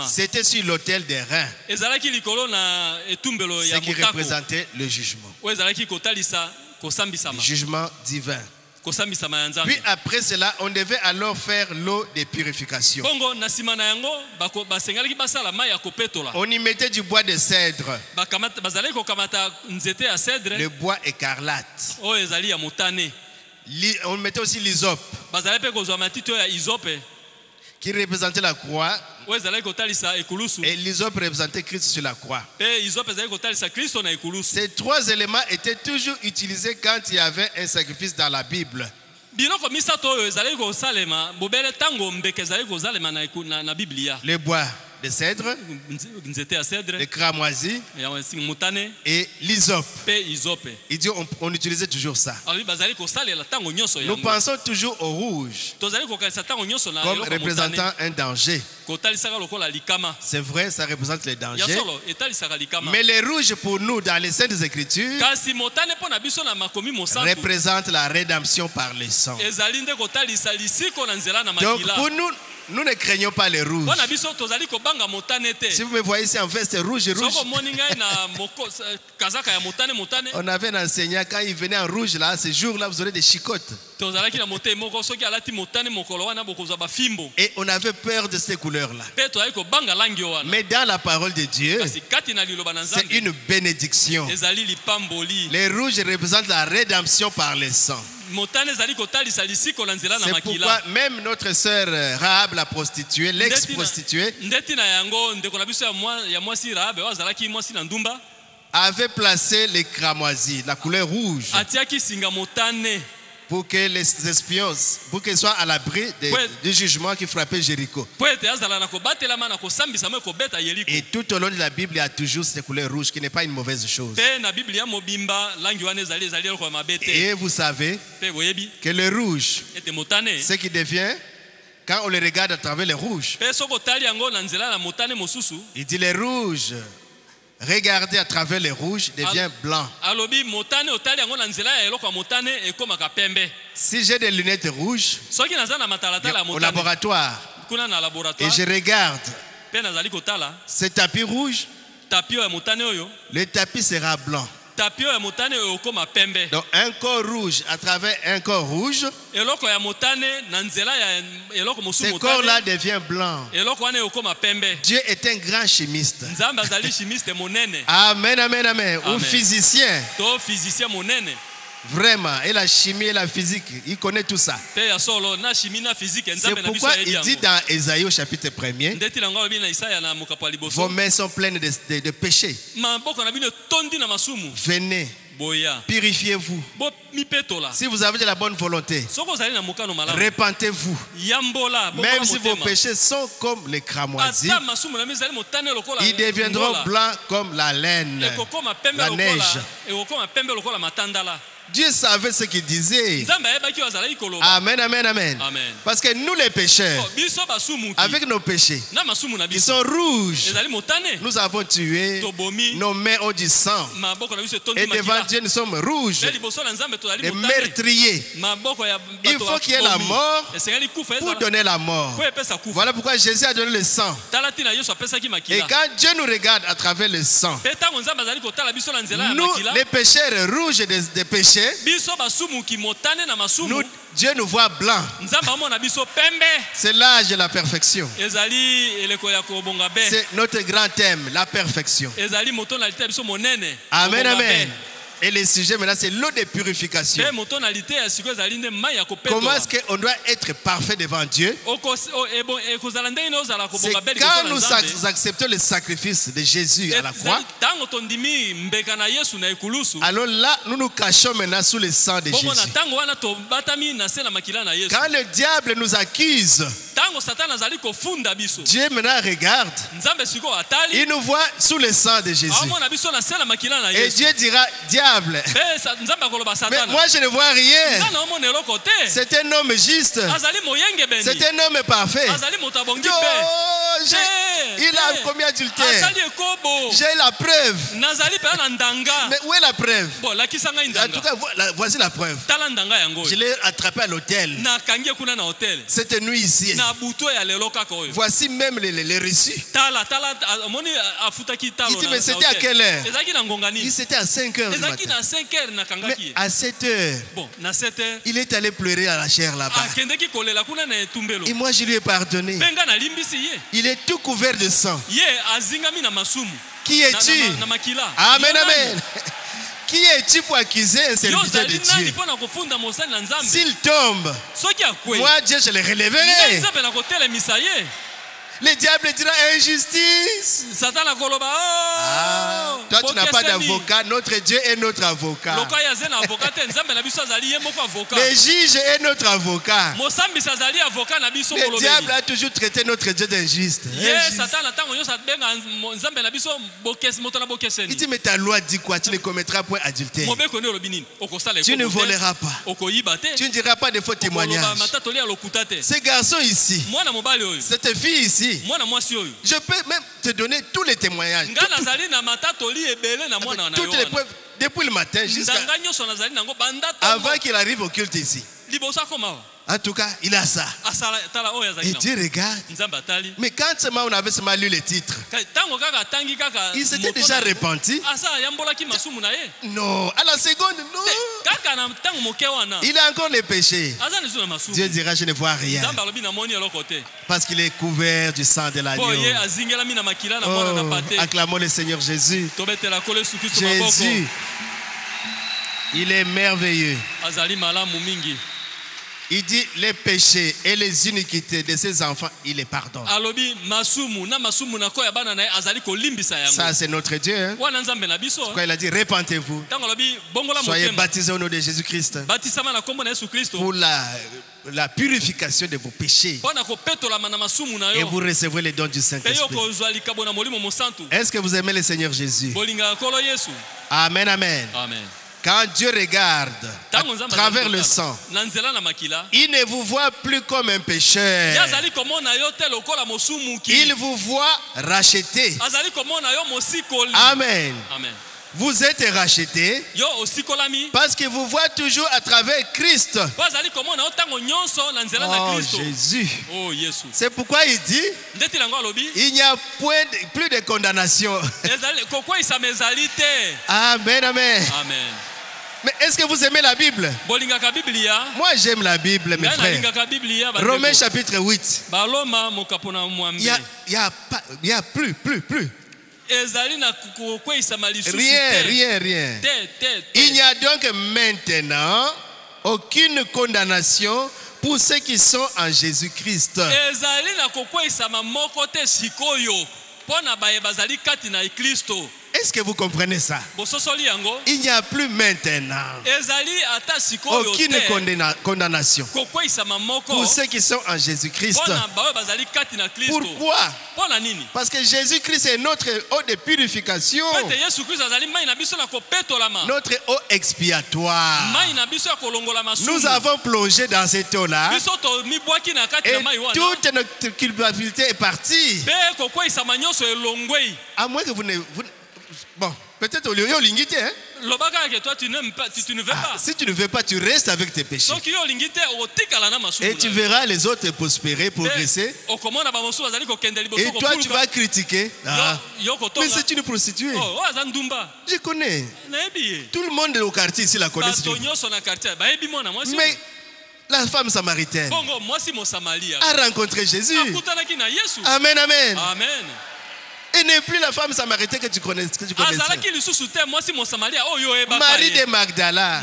C'était sur l'autel des reins, ce qui représentait le jugement. Le jugement divin. Puis après cela, on devait alors faire l'eau de purification. On y mettait du bois de cèdre, le bois écarlate. On mettait aussi l'hysope, qui représentait la croix. Et l'hysope représentait Christ sur la croix. Ces trois éléments étaient toujours utilisés quand il y avait un sacrifice dans la Bible. Le bois de cèdre, le cramoisi et l'hysope. Il dit on utilisait toujours ça. Nous pensons toujours au rouge comme représentant un danger. C'est vrai, ça représente les dangers. Mais le rouge pour nous dans les Saintes Écritures représente la rédemption par le sang. Donc pour nous, nous ne craignons pas les rouges. Si vous me voyez ici en veste rouge, on avait un enseignant, quand il venait en rouge là, ces jours-là, vous aurez des chicottes. Et on avait peur de ces couleurs-là. Mais dans la parole de Dieu, c'est une bénédiction. Les rouges représentent la rédemption par le sang. C'est pourquoi même notre sœur Rahab, la prostituée, l'ex-prostituée, avait placé les cramoisis, la couleur rouge, pour que les espions, pour qu'ils soient à l'abri du jugement qui frappait Jéricho. Et tout au long de la Bible, il y a toujours cette couleur rouge qui n'est pas une mauvaise chose. Et vous savez que le rouge, ce qui devient, quand on le regarde à travers le rouge, il dit le rouge, regardez à travers le rouge, devient blanc. Si j'ai des lunettes rouges au laboratoire et je regarde ce tapis rouge, le tapis sera blanc. Donc un corps rouge à travers un corps rouge, ce corps-là devient blanc. Dieu est un grand chimiste. Amen, amen, amen. Ou physicien. Vraiment, et la chimie et la physique, il connaît tout ça. C'est pourquoi il dit dans Ésaïe au chapitre 1er, vos mains sont pleines de péchés. Venez, purifiez-vous. Si vous avez de la bonne volonté, repentez-vous. Même si vos péchés sont comme les cramoisis, ils deviendront blancs comme la laine, la neige. Dieu savait ce qu'il disait. Amen, amen, amen. Parce que nous les pécheurs, avec nos péchés qui sont rouges, nous avons tué, nos mains ont du sang. Et devant Dieu nous sommes rouges, des meurtriers. Il faut qu'il y ait la mort pour donner la mort. Voilà pourquoi Jésus a donné le sang. Et quand Dieu nous regarde à travers le sang, nous les pécheurs rouges des péchés, Dieu nous voit blancs. C'est l'âge de la perfection. C'est notre grand thème, la perfection. Amen, amen. Et le sujet maintenant, c'est l'eau de purification. Comment est-ce qu'on doit être parfait devant Dieu? C'est quand nous acceptons le sacrifice de Jésus à la croix. Alors là, nous nous cachons maintenant sous le sang de Jésus. Quand le diable nous accuse, Dieu maintenant regarde. Il nous voit sous le sang de Jésus. Et Dieu dira, diable, mais moi je ne vois rien. C'est un homme juste. C'est un homme parfait. Oh, il a commis adultère. J'ai la preuve. Mais où est la preuve? En tout cas, voici la preuve. Je l'ai attrapé à l'hôtel. Cette nuit ici. Voici même les reçus. Il dit, mais c'était à quelle heure? Il c'était à 5 heures du matin. Mais à 7 heures, il est allé pleurer à la chair là-bas. Et moi je lui ai pardonné. Il est tout couvert de sang. Qui es-tu? Amen, amen. Qui es-tu pour accuser un serviteur de Dieu? S'il tombe, moi Dieu je le relèverai. Le diable dira injustice. Ah, toi tu n'as pas d'avocat. Notre Dieu est notre avocat. Le juge est notre avocat. Le diable a toujours traité notre Dieu d'injuste. Il dit mais ta loi dit quoi? Tu ne commettras point adultère. Tu ne voleras pas. Tu ne diras pas de faux témoignages. Ces garçons ici, cette fille ici, je peux même te donner tous les témoignages. Toutes les preuves depuis le matin jusqu'à avant qu'il arrive au culte ici. En tout cas, il a ça. Et Dieu regarde. Mais quand on avait seulement lu les titres, il s'était déjà repenti. Non, à la seconde, non. Il a encore les péchés. Dieu dira, je ne vois rien. Parce qu'il est couvert du sang de l'agneau. Oh, acclamons le Seigneur Jésus. Jésus, il est merveilleux. Il dit les péchés et les iniquités de ses enfants, il les pardonne. Ça c'est notre Dieu. Hein? Quand il a dit repentez-vous, soyez baptisés au nom de Jésus-Christ pour la purification de vos péchés. Et vous recevrez les dons du Saint-Esprit. Est-ce que vous aimez le Seigneur Jésus? Amen, amen. Amen. Quand Dieu regarde à travers le sang, il ne vous voit plus comme un pécheur. Il vous voit racheté. Amen. Amen. Vous êtes rachetés parce qu'il vous voit toujours à travers Christ. Oh Jésus. C'est pourquoi il dit il n'y a plus de condamnation. Amen, amen. Amen. Mais est-ce que vous aimez la Bible? Moi j'aime la Bible, mes frères. Romains chapitre 8. Il n'y a plus. Rien. Il n'y a donc maintenant aucune condamnation pour ceux qui sont en Jésus-Christ. Est-ce que vous comprenez ça? Il n'y a plus maintenant aucune condamnation pour ceux qui sont en Jésus-Christ. Pourquoi? Parce que Jésus-Christ est notre eau de purification, notre eau expiatoire. Nous avons plongé dans cette eau-là et toute notre culpabilité est partie. À moins que vous ne... Bon, peut-être au lieu de l'ingité, hein? tu ne veux pas. Si tu ne veux pas, tu restes avec tes péchés. Et tu verras les autres prospérer, progresser. Et toi, tu vas critiquer. Mais c'est une prostituée. Je connais. Tout le monde au quartier ici la connaît. Mais la femme samaritaine a rencontré Jésus. Amen, amen. Amen. Et n'est plus la femme samaritaine que tu connais. Marie de Magdala,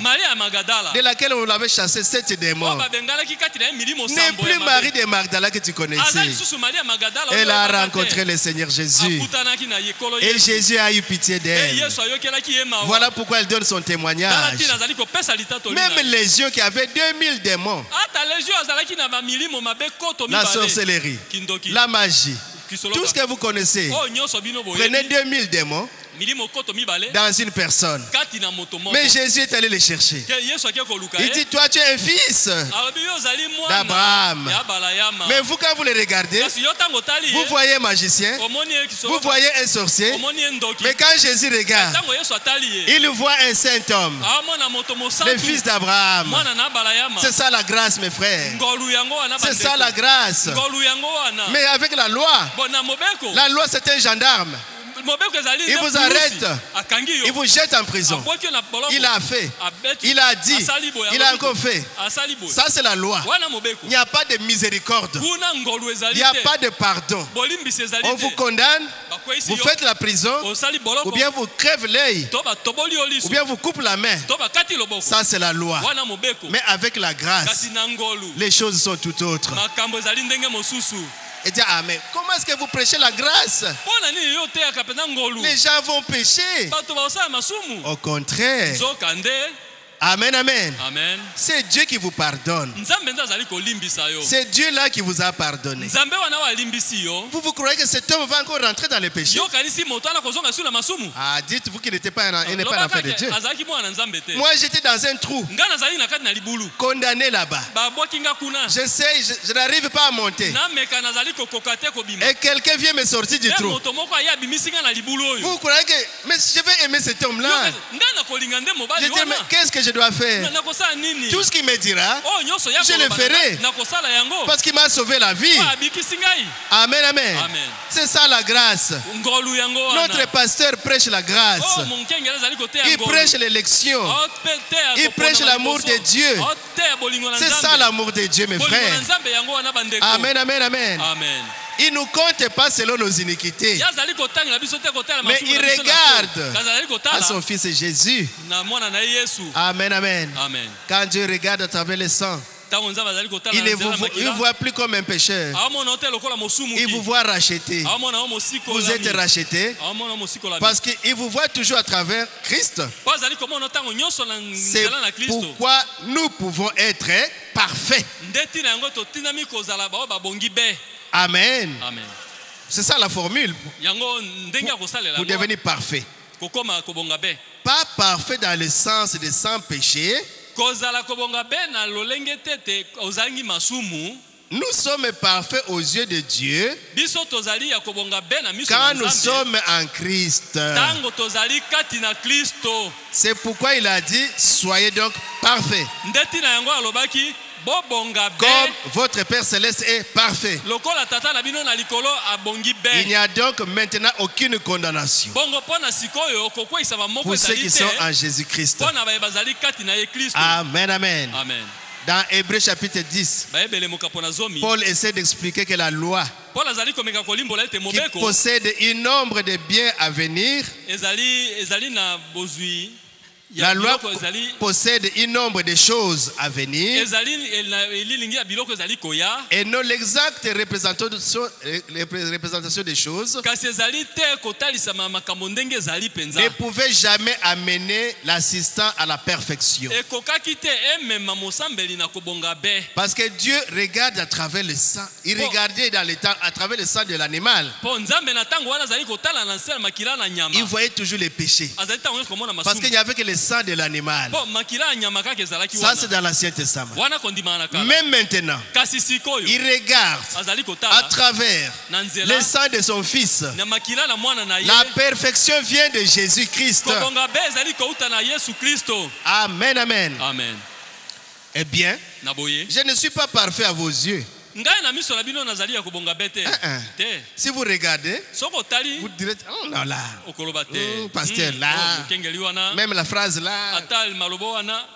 de laquelle on avait chassé 7 démons. N'est plus Marie de Magdala que tu connaissais. Elle a rencontré le Seigneur Jésus. Et Jésus a eu pitié d'elle. Voilà pourquoi elle donne son témoignage. Même les yeux qui avaient 2000 démons, la sorcellerie, la magie, tout ce que vous connaissez, prenez 2000 démons dans une personne. Mais Jésus est allé les chercher. Il dit, toi tu es un fils d'Abraham. Mais vous, quand vous les regardez, vous voyez un magicien, vous voyez un sorcier. Mais quand Jésus regarde, il voit un saint homme, le fils d'Abraham. C'est ça la grâce, mes frères. C'est ça la grâce. Mais avec la loi c'est un gendarme. Il vous arrête, il vous jette en prison. Il a fait, il a dit, il a encore fait. Ça c'est la loi. Il n'y a pas de miséricorde, il n'y a pas de pardon. On vous condamne, vous faites la prison, ou bien vous crève l'œil, ou bien vous coupe la main. Ça c'est la loi. Mais avec la grâce, les choses sont tout autres. Et dit, ah, mais comment est-ce que vous prêchez la grâce? Les gens vont pécher. Au contraire. Amen, amen. Amen. C'est Dieu qui vous pardonne. C'est Dieu là qui vous a pardonné. Vous croyez que cet homme va encore rentrer dans les péchés? Ah, dites-vous qu'il n'était pas un enfant de Dieu. Moi j'étais dans un trou, condamné là-bas. Je n'arrive pas à monter. Et quelqu'un vient me sortir du trou. Vous croyez que mais je vais aimer cet homme-là? Je dis, mais qu'est-ce que je dois faire? Tout ce qu'il me dira, je le ferai. Parce qu'il m'a sauvé la vie. Amen, amen. C'est ça la grâce. Notre pasteur prêche la grâce. Il prêche l'élection. Il prêche l'amour de Dieu. C'est ça l'amour de Dieu, mes frères. Amen, amen, amen. Il ne nous compte pas selon nos iniquités, mais il regarde à son fils Jésus. Amen, amen. Quand Dieu regarde à travers le sang, il ne voit plus comme un pécheur. Il vous voit racheté. Vous êtes racheté parce qu'il vous voit toujours à travers Christ. C'est pourquoi nous pouvons être parfaits. Amen. C'est ça la formule pour devenir parfait. Pas parfait dans le sens de sans péché. Nous sommes parfaits aux yeux de Dieu quand nous sommes en Christ. C'est pourquoi il a dit, soyez donc parfaits. Comme votre Père Céleste est parfait. Il n'y a donc maintenant aucune condamnation pour ceux qui sont en Jésus-Christ. Amen, amen. Dans Hébreux chapitre 10, Paul essaie d'expliquer que la loi qui possède un nombre de biens à venir, la loi possède un nombre de choses à venir et non l'exacte représentation des choses ne pouvait jamais amener l'assistant à la perfection. Parce que Dieu regarde à travers le sang. Il regardait dans le temps à travers le sang de l'animal. Il voyait toujours les péchés. Parce qu'il n'y avait que le sang de l'animal. Ça c'est dans l'Ancien Testament. Même maintenant, il regarde à travers le sang de son fils. La perfection vient de Jésus-Christ. Amen, amen. Eh bien, je ne suis pas parfait à vos yeux. Si vous regardez, vous direz, oh non là, pasteur là, même la phrase là,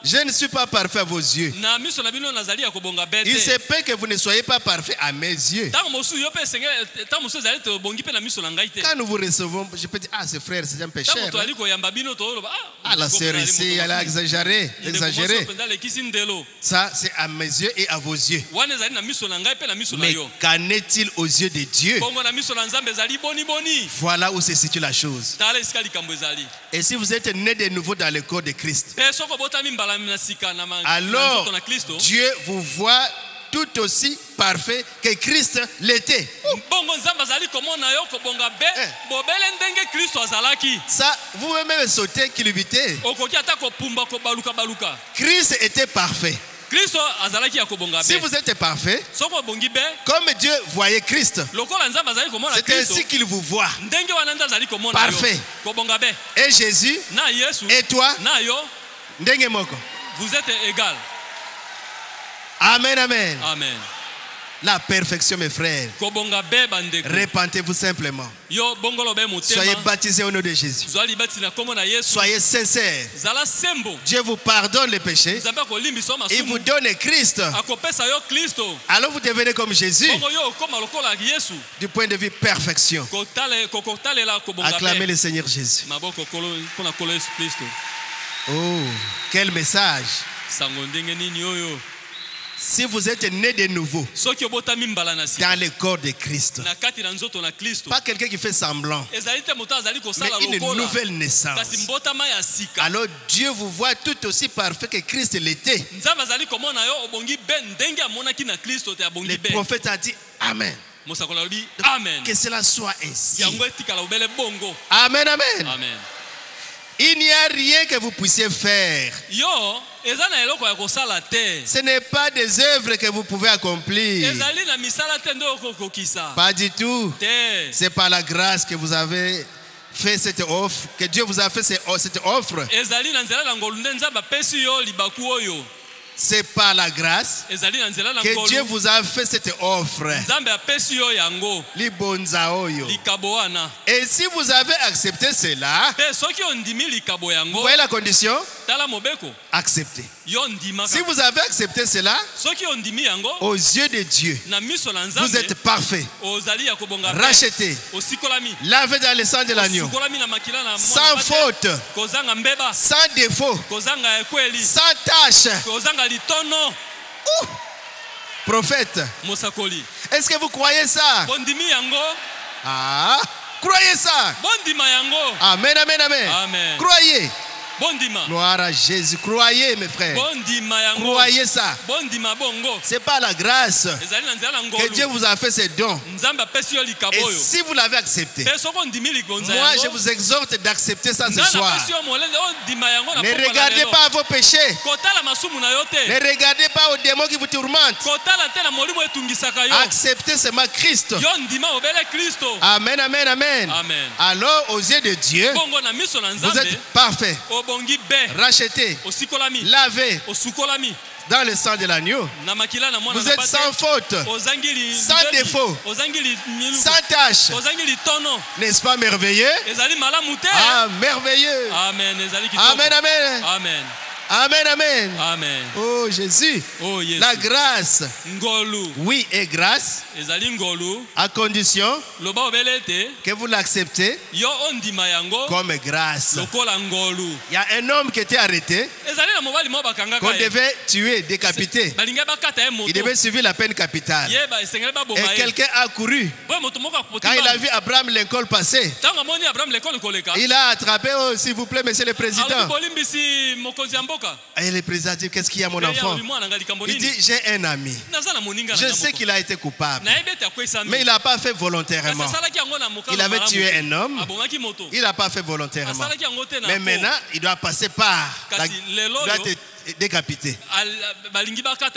je ne suis pas parfait à vos yeux. Il se peut que vous ne soyez pas parfait à mes yeux. Quand nous vous recevons, je peux dire, ah ce frère c'est un pécheur. Ah la sœur ici, elle a exagéré. Ça c'est à mes yeux et à vos yeux. Mais qu'en est-il aux yeux de Dieu? Voilà où se situe la chose. Et si vous êtes né de nouveau dans le corps de Christ, alors Dieu vous voit tout aussi parfait que Christ l'était. Ça, vous pouvez même sauter, culbuter. Christ était parfait. Si vous êtes parfait, comme Dieu voyait Christ, c'est ainsi qu'il vous voit. Parfait. Et Jésus, et toi, vous êtes égal. Amen, amen. Amen. La perfection, mes frères. Repentez-vous simplement. Soyez baptisés au nom de Jésus. Soyez sincères. Dieu vous pardonne les péchés. Il vous donne Christ. Alors vous devenez comme Jésus. Du point de vue perfection. Acclamez le Seigneur Jésus. Oh, quel message. Si vous êtes né de nouveau dans le corps de Christ, pas quelqu'un qui fait semblant, mais une nouvelle naissance, alors Dieu vous voit tout aussi parfait que Christ l'était. Le prophète a dit Amen. Que cela soit ainsi. Amen, amen. Amen. Il n'y a rien que vous puissiez faire. Ce n'est pas des œuvres que vous pouvez accomplir. Pas du tout. C'est par la grâce que vous avez fait cette offre, que Dieu vous a fait cette offre. C'est par la grâce que Dieu vous a fait cette offre. Et si vous avez accepté cela, vous voyez la condition? Acceptez. Si vous avez accepté cela, aux yeux de Dieu, vous êtes parfait, racheté, lavé dans le sang de l'agneau, sans faute, sans défaut, sans tâche. Prophète, est-ce que vous croyez ça? Ah, croyez ça. Amen, amen, amen. Amen. Croyez. Bondima. Gloire à Jésus. Croyez, mes frères. Croyez ça. C'est pas la grâce que Dieu vous a fait ces dons. Et si vous l'avez accepté, moi je vous exhorte d'accepter ça ce soir. Ne regardez pas à vos péchés. Ne regardez pas aux démons qui vous tourmentent. Acceptez seulement Christ. Amen, amen, amen. Amen. Alors, aux yeux de Dieu, vous êtes parfait, racheté, lavé dans le sang de l'agneau. Vous êtes sans faute, sans défaut, sans tâche. N'est-ce pas merveilleux? Ah, merveilleux. Amen. Amen, amen. Amen. Amen, amen. Amen. Oh Jésus, Oh, Jésus. La grâce, oui, et grâce, à condition que vous l'acceptez comme grâce. Il y a un homme qui était arrêté, qu'on devait tuer, décapiter. Il devait suivre la peine capitale. Et quelqu'un a couru. Quand il a vu Abraham Lincoln passer, il a attrapé, oh s'il vous plaît, monsieur le président. Et le président dit, qu'est-ce qu'il y a mon enfant? Il dit, j'ai un ami. Je sais qu'il a été coupable, mais il n'a pas fait volontairement. Il avait tué un homme, il n'a pas fait volontairement. Mais maintenant, il doit passer par, il doit être décapité.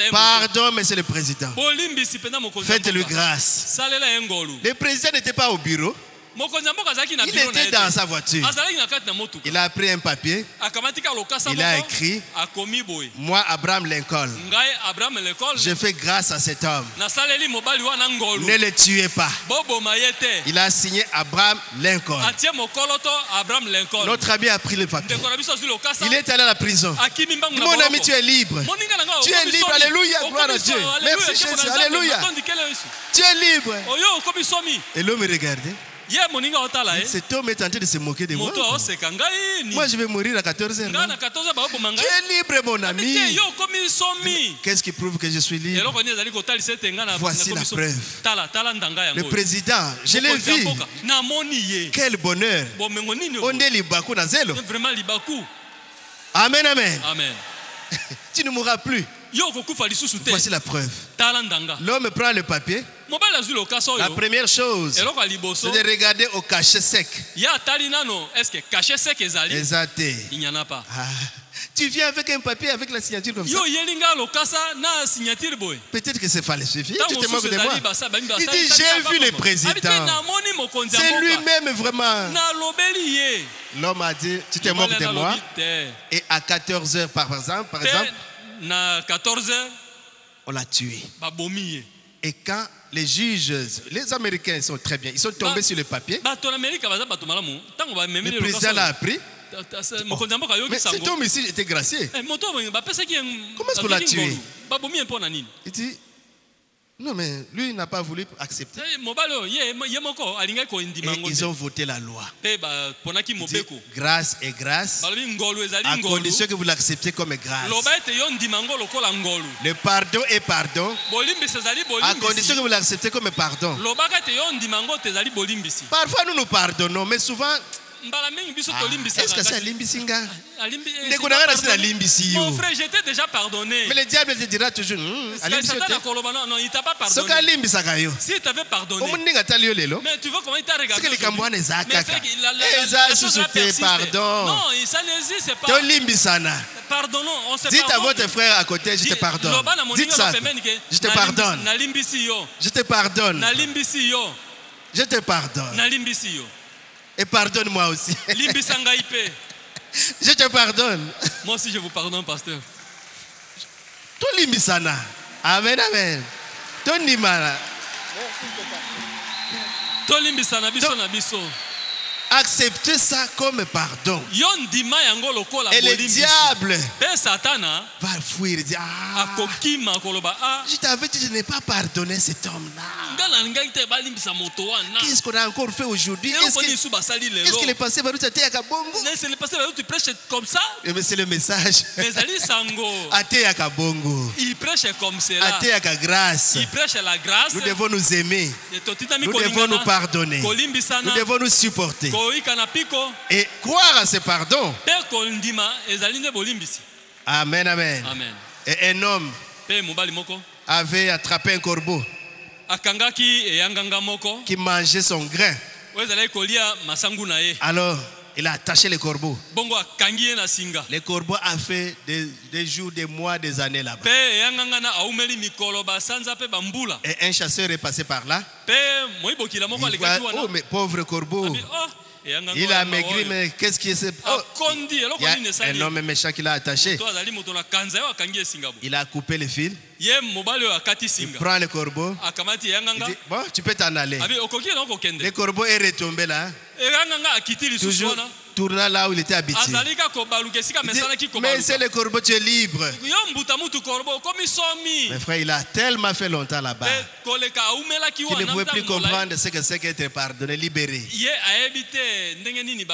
Pardon, monsieur le président. Faites-lui grâce. Le président n'était pas au bureau. Il était dans sa voiture. Il a pris un papier. Il a écrit, moi Abraham Lincoln, je fais grâce à cet homme. Ne le tuez pas. Il a signé Abraham Lincoln. Notre ami a pris le papier. Il est allé à la prison. Mon ami, tu es libre. Tu es libre. Alléluia. Gloire à Dieu. Merci Jésus. Alléluia. Tu es libre. Et l'homme me regardait. Cet homme est en train de se moquer de moi. Moi je vais mourir à 14h. Tu es libre mon ami. Qu'est-ce qui prouve que je suis libre? Voici la preuve. Le président, je l'ai vu. Quel bonheur. On est libaku na zelo. Amen, amen. Amen. Tu ne mourras plus. Voici la preuve. L'homme prend le papier. La première chose, c'est de regarder au cachet sec. Exacté. Il n'y en a pas. Tu viens avec un papier avec la signature comme ça. Peut-être que c'est falsifié. Tu te moques de moi. Il dit, j'ai vu le président. C'est lui-même vraiment. L'homme a dit, tu te moques de moi. Et à 14h par exemple, on l'a tué. Et quand les juges, les Américains sont très bien, ils sont tombés sur le papier. Le président l'a appris. Mais cet homme ici était gracié. Comment est-ce qu'on l'a tué? Il dit, non mais lui n'a pas voulu accepter. Et ils ont voté la loi. Il dit, grâce et grâce, à condition que vous l'acceptez comme grâce. Le pardon est pardon, à condition que vous l'acceptez comme pardon. Parfois nous nous pardonnons, mais souvent est-ce que c'est Limbisinga? Mon frère, je t'ai déjà pardonné. Mais le diable te dira toujours non, il t'a pas pardonné. Si il t'avait pardonné, mais tu vois comment il t'a regardé. Pardon. Non, ça n'existe pas. Pardonnons, on se dites à votre frère à côté, je te pardonne. Dites ça. Je te pardonne. Je te pardonne. Je te pardonne. Et pardonne-moi aussi. Je te pardonne. Moi aussi je vous pardonne, pasteur. Toi limbisana. Amen, amen. Toi nimana. Toi limbisana biso na biso. Acceptez ça comme pardon. Et le diable va fuir et dire, je t'avais dit, je n'ai pas pardonné cet homme-là. Qu'est-ce qu'on a encore fait aujourd'hui? Est-ce qu'il est passé par où tu étais à Kabongo? Tu prêches comme ça? Mais c'est le message. Athée à Kabongo. Il prêche comme cela. Athée à grâce. Il prêche la grâce. Nous devons nous aimer. Nous devons nous pardonner. Nous devons nous supporter. Et croire à ce pardon. Amen, amen. Amen. Et un homme avait attrapé un corbeau qui mangeait son grain. Alors, il a attaché le corbeau. Le corbeau a fait des jours, des mois, des années là-bas. Et un chasseur est passé par là. Il voit, oh, mais pauvre corbeau. Il a maigri, mais qu'est-ce qui est... Oh, il y a un homme méchant qui l'a attaché. Il a coupé le fil. Il prend le corbeau. Il dit, bon, tu peux t'en aller. Le corbeau est retombé là. Toujours tournant là où il était habitué. Mais c'est le corbeau, tu es libre. Mais frère, il a tellement fait longtemps là-bas qu'il ne pouvait plus comprendre ce que c'est qu'être pardonné, libéré.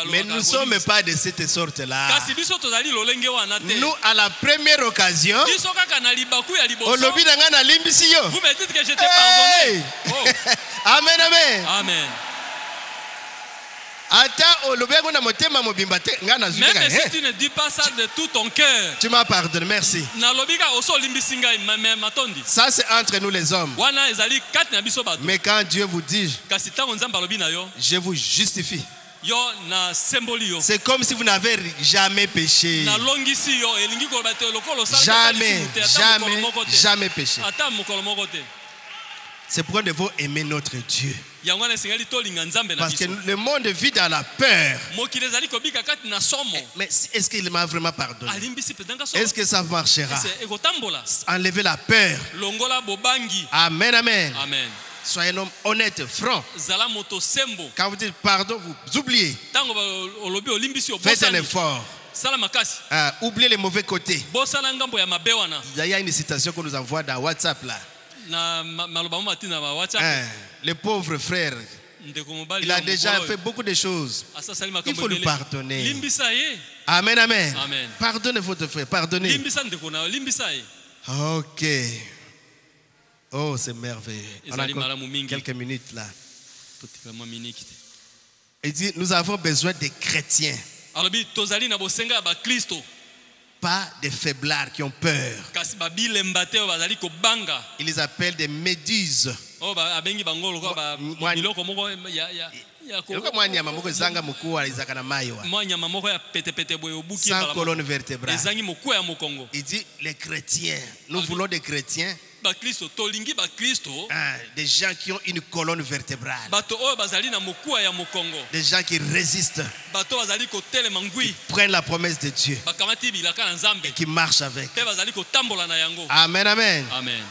Mais nous ne sommes pas de cette sorte-là. Nous, à la première occasion, vous me dites que je t'ai pardonné. Oh. Amen, amen. Amen. Même si tu ne dis pas ça de tout ton cœur, tu m'as pardonné, merci. Ça c'est entre nous les hommes. Mais quand Dieu vous dit, je vous justifie, c'est comme si vous n'avez jamais péché. Jamais, jamais, jamais péché. C'est pourquoi nous devons aimer notre Dieu. Parce que le monde vit dans la peur. Mais est-ce qu'il m'a vraiment pardonné? Est-ce que ça marchera? Enlever la peur. Amen, amen. Amen. Soyez un homme honnête, franc. Quand vous dites pardon, vous oubliez. Faites un effort. Oubliez les mauvais côtés. Il y a une citation que nous envoie dans WhatsApp là. Le pauvre frère, il a déjà fait beaucoup de choses. Il faut lui pardonner. Amen, amen. Pardonnez votre frère, pardonnez. Ok. Oh, c'est merveilleux. On a encore quelques minutes là. Il dit, nous avons besoin des chrétiens pas des faiblards qui ont peur. kasi babilemba te oyo bazali kobanga. Ils les appellent des méduses. Oyo abengi bango lokola biloko moko Mwa nyama moko ezanga mukuwa ezaka na mayi wa. mwa nyama moko ya petepete boye obuki Sans colonne vertébrale. ezangi mokuwa ya mokongo. Il dit les chrétiens, nous voulons des chrétiens, bakristo tolingi bakristo des gens qui ont une colonne vertébrale, bato oyo bazali na mokuwa ya mokongo, des gens qui résistent, bato bazali kotelema ngwi, prennent la promesse de Dieu bakamati bilaka na nzambe et qui marchent avec. mpe bazali kotambola na yango. Amen, amen. Amen.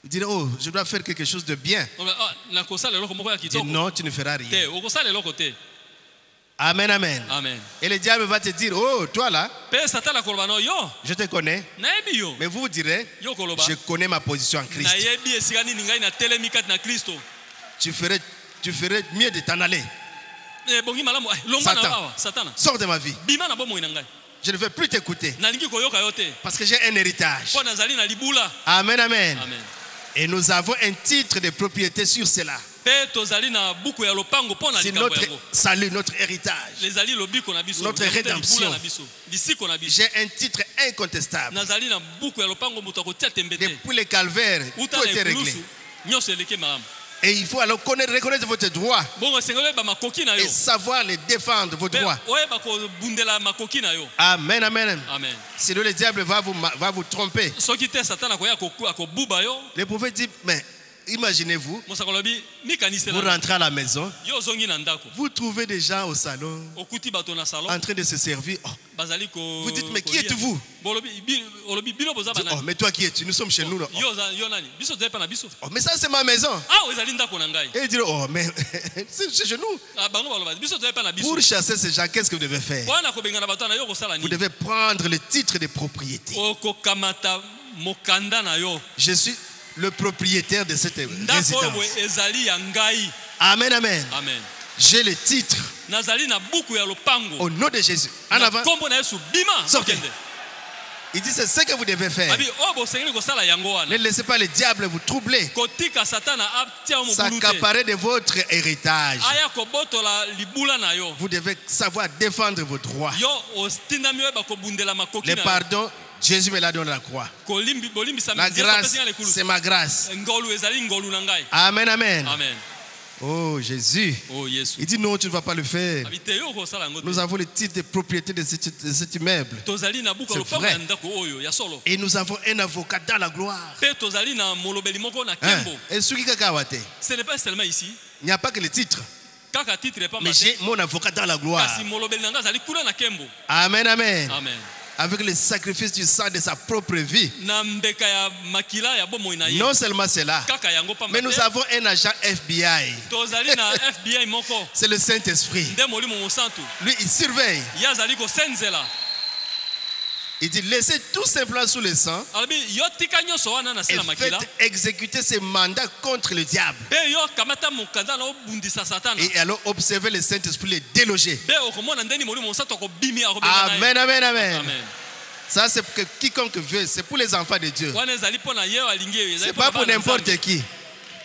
Il dit, oh, je dois faire quelque chose de bien. nakosala eloko moko ya Il dit, kitoko non, tu ne feras te, rien. okosala eloko te. Amen, amen. Amen. Et le diable va te dire, oh, toi là, mpe satana koloba no yo je te connais, nayebi yo, mais vous vous direz, yo koloba je connais ma position en Christ. nayebi esika nini ngai natelemi kati na kristo. Tu ferais mieux de t'en aller. Bongi malamu longwa na Satan. awa satana Sors de ma vie. bima na bomoi na ngai, Je ne veux plus t'écouter nalingi koyoka yo te parce que j'ai un héritage. mpo nazali na libula. Amen, amen. Amen. Et nous avons un titre de propriété sur cela. mpe tozali na buku ya lopango mpo na C'est likambo notre yango, salut, notre héritage. ezali lobiko na biso, Notre ezali rédemption. libula na biso, lisiko na biso. J'ai un titre incontestable. nazali na buku ya lopango moto akotia tembe te, Depuis le calvaire, uta tout na est réglé. ekulusu nyonso eleki malamu. Et il faut alors reconnaître votre droit bongo esengeli oyeba makoki na yo et savoir les défendre, vos mpe droits. oyeba kobundela makoki na yo. Amen, amen. Amen. Sinon le diable va vous tromper. soki te satana akoya akobuba yo, Le prophète dit, mais imaginez-vous, mosaka lobi vous mikanisela rentrez à la maison, yo ozongi na ndako, vous trouvez des gens au salon okuti bato na salon en train de se servir. Oh, bazali vous dites, mais qui êtes-vous? olobi bino boza Oh, banani, mais toi qui es-tu? Nous sommes chez nous. Oh, yo nani, biso tozali mpa na biso, oh, mais ça c'est ma maison. awa ezali ndako na ngai. Et il dit, oh, mais c'est chez nous. Bango baloba biso tozali mpa na biso. Pour chasser ces gens, qu'est-ce que vous devez faire? Wana kobengana bato na yo kosala Vous nini? devez prendre le titre de propriété. okokamata mokanda na yo, Je suis le propriétaire de cette ndako oyo résidence. ezali ya ngai. Amen, amen. Amen. J'ai le titre nazali na buku ya lopango au nom de Jésus. En na avant, kombo na Yesu, bima sortez. okende. Il dit c'est ce que vous devez faire. abi oyo bosengeli kosala yango Ne wana, laissez pas le diable vous troubler, kotika satana atia yo mobulu te, s'accaparer de votre héritage. aya kobotola libula na yo. Vous devez savoir défendre vos droits. yo otindami oyeba kobundela makoki Le na yo. pardon, Jésus me l'a donné à la croix. bolimbisa La Yesu grâce, apesi ngai lekulu. c'est ma grâce. ngolu ezali ngolu na ngai. Amen, amen. Amen. Oh Jésus. Oh Yesu, Il dit non, tu ne vas pas le faire. abi te yo okosala yango Nous te. avons le titre de propriété de cet immeuble. tozali na buku ya C'est lopango vrai. ya ndako oyo ya solo, Et nous avons un avocat dans la gloire. mpe tozali na molobeli moko na Hein? nkembo. Et celui qui a kawate, Ce n'est pas seulement ici, il n'y a pas que le titre, kaka titre pas mais mate, j'ai mon avocat dans la gloire. kasi molobeli na ngai azali kuna na nkembo. Amen, amen. Amen. Avec le sacrifice du sang de sa propre vie. na mbeka ya makila ya bomoi na ye, Non seulement cela, kaka yango pamba mais nous te, avons un agent FBI. tozali na FBI moko C'est le Saint-Esprit. nde molimo mosantu Lui, il surveille. ye azali kosenzela. Il dit, laissez tout simplement sous le sang alobi yo tika nyonso wana na se et na makila, faites exécuter ses mandats contre le diable. mpe yo kamata mokanda na obundisa satana, Et alors observez le Saint-Esprit les déloger. mpe okomona ndeni molimo mosantu akobimi akobenga na ye. Amen, amen, amen. Amen. Ça, c'est que quiconque veut, c'est pour les enfants de Dieu. wana ezali mpo na ye oyo alingi ye, ezali C'est mpo pas na pour bana n'importe Nzambe. qui.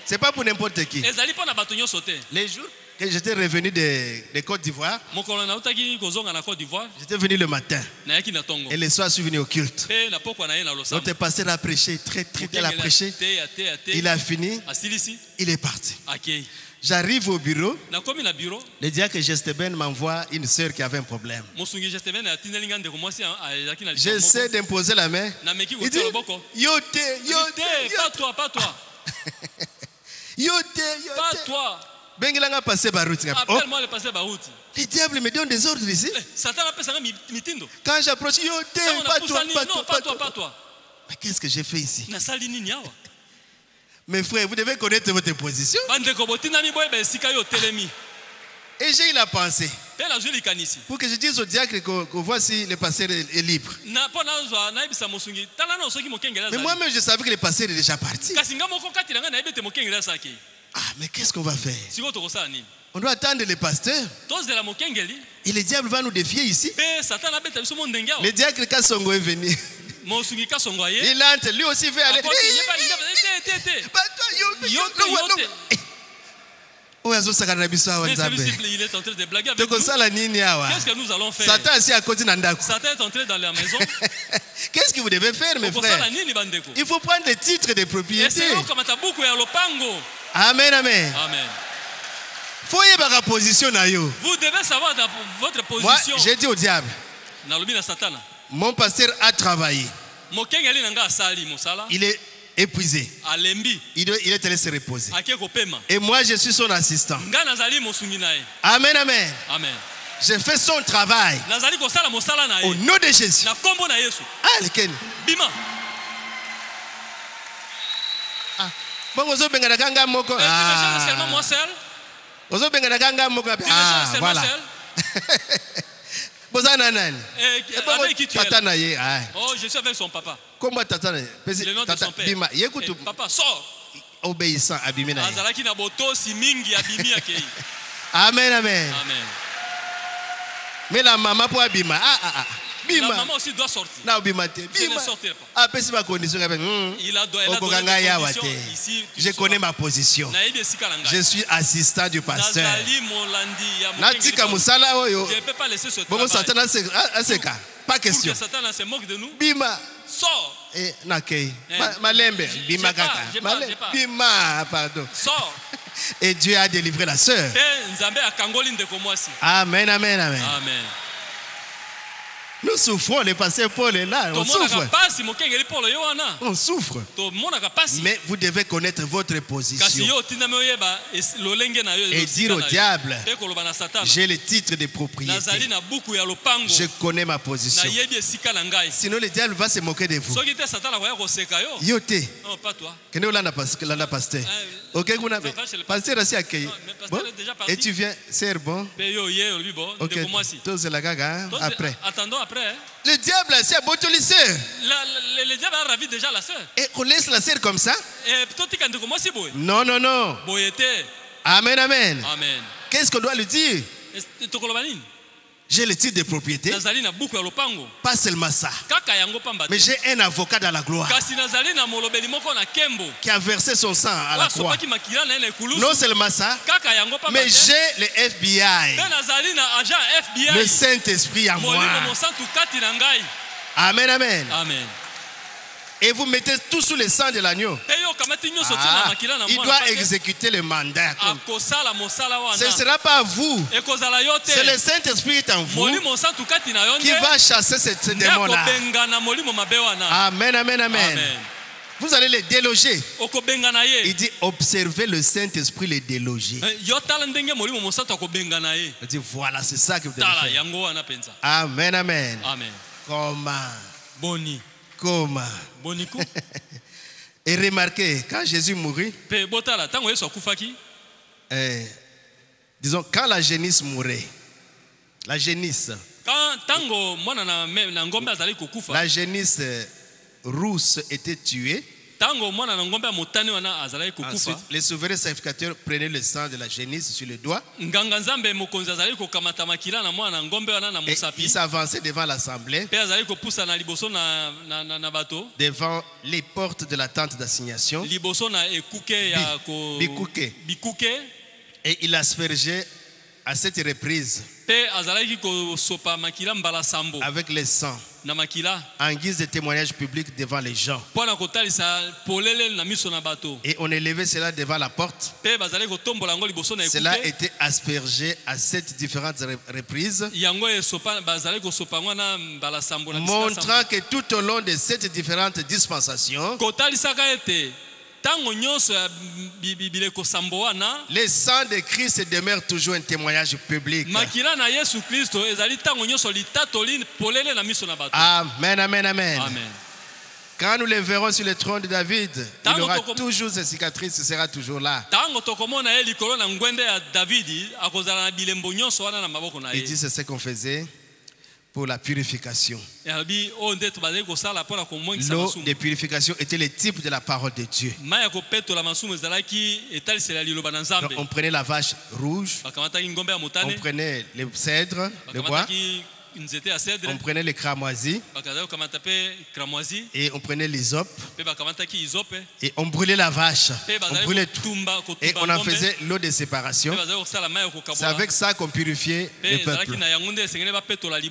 C'est pas pour n'importe qui. ezali mpo na bato nyonso te. Les jours que j'étais revenu de Côte d'Ivoire, mokolo nautaki kozonga na Côte d'Ivoire, j'étais venu le matin. nayaki na tongo, Et le soir, je suis venu au culte. mpe na pokwa na ye na losambo. Notre pasteur a prêché, très bien a prêché. te Il a fini, asilisi il est parti. akei. J'arrive au bureau, nakomi na bureau, le diacre Gesteben m'envoie une sœur qui avait un problème. mosungi Gesteben atindeli nga ndeko mwasi azalaki na likambo J'essaie moko. d'imposer la main. nameki Il dit, kotia loboko, yote, te yote, pas toi, pas toi, yote, pas yote. toi, Bengelanga passé par route. Oh, appelle-moi le pasteur Barouti. le diable me donne des ordres ici. Satan apesa nga mitindo. Quand j'approche, yote, Ntango pas toi, napusa nini? pas Non, toi, pas toi, pas toi. Mais qu'est-ce que j'ai fait ici? Nasali nini awa? Mes frères, vous devez connaître votre position. bandeko botindami boyeba esika yo otelemi, Et j'ai eu la pensée. mpe nazwi likanisi Pour que je dise au diacre que voici le pasteur est libre. mpo nazwa nayebisa mosungi tala na soki mokengeli Mais azali, moi-même, je savais que le pasteur est déjà parti. kasi nga moko kati na ngai nayebi ete mokengeli asaki. Ah, mais qu'est-ce qu'on va faire? Sikoyo tokosala nini? On doit attendre le pasteur. tozela mokengeli, Et le diable va nous défier ici. mpe Satan abeta biso mo ndenge awa. Le diacre Kassongo est venu. mosungi kasongo aye Il entre, lui aussi veut aller. akoti ye balingi te. Bah, toi, yo, Yo te, yo te. Mais celui-ci, il est en train de blaguer avec nous. Qu'est-ce que nous allons faire? Satan est entré dans la maison. Qu'est-ce que vous devez faire, mes frères? Il faut prendre les titres de propriété. Amen, amen. Amen. Position. Vous devez savoir votre position. Moi, j'ai dit au diable, mon pasteur a travaillé. Il est épuisé. Il est allé se reposer. Et moi, je suis son assistant. Amen, amen. Amen. J'ai fait son travail. Au nom de Jésus. Ah, lequel? Bima. Bon, vous avez bien moko. Seulement moi seul. Vous avez bien moko. Ah, voilà. Avec qui tu es là? Oh, je suis avec son papa. Comment tata? Le nom de son père. Bima. Papa, sors. Obéissant, abimina. Amen, amen. Amen. Mais la maman pour Abima. La maman aussi doit sortir. Bima. Je ne sortirai pas. Ma condition. Il a donné des conditions ici. Je connais ma position. Je suis assistant du pasteur. Je ne peux pas laisser ce travail. Pas question. Pour que Satan se moque de nous. Bima. Sors. Malembe. Bima kaka. Bima, pardon. Sors. Et Dieu a délivré la sœur. Amen, amen, amen. Amen. Nous souffrons, le pasteur Paul est là. On souffre. On souffre. Mais vous devez connaître votre position. Et dire au diable, j'ai le titre de propriété. Je connais ma position. Sinon le diable va se moquer de vous. Yoté. Non, pas toi. Pasteur. Ok, vous n'avez. Pasteur aussi accueilli. Et tu viens, c'est bon. Ok, tous la gaga après. Attendons après. Le diable a à votre lycée. Le diable a ravi déjà la sœur. Et on laisse la sœur comme ça? Non, non, non. Amen, amen. Amen. Qu'est-ce qu'on doit lui dire? J'ai le titre de propriété. Pas seulement ça. Mais j'ai un avocat dans la gloire qui a versé son sang à la croix. Non seulement ça, mais j'ai le FBI. Le Saint-Esprit à moi. Amen, amen. Amen. Et vous mettez tout sous le sang de l'agneau. Il doit exécuter le mandat. Ce ne sera pas vous. C'est le Saint-Esprit qui est en vous qui va chasser ce démon-là. Amen, amen, amen. Vous allez les déloger. Il dit observez le Saint-Esprit les déloger. Il dit voilà, c'est ça que vous devez faire. Amen, amen. Comment? Comment? Et remarquez, quand Jésus mourut, disons, quand la génisse mourait, la génisse rousse était tuée. Ensuite, les souverains sacrificateurs prenaient le sang de la génisse sur le doigt. Et ils s'avançaient devant l'assemblée, devant les portes de la tente d'assignation. Et il aspergeait à cette reprise avec le sang en guise de témoignage public devant les gens. Et on élevait cela devant la porte. Cela était aspergé à 7 différentes reprises, montrant que tout au long de 7 différentes dispensations, le sang de Christ demeure toujours un témoignage public. Amen, amen, amen. Quand nous les verrons sur le trône de David, il aura toujours ses cicatrices, ce sera toujours là. Il dit c'est ce qu'on faisait pour la purification. L'eau de purification était le type de la parole de Dieu. Donc on prenait la vache rouge, on prenait le cèdre, le bois, on prenait les cramoisis et on prenait l'hysope et on brûlait la vache, on brûlait tout et on en faisait l'eau de séparation. C'est avec ça qu'on purifiait le peuple.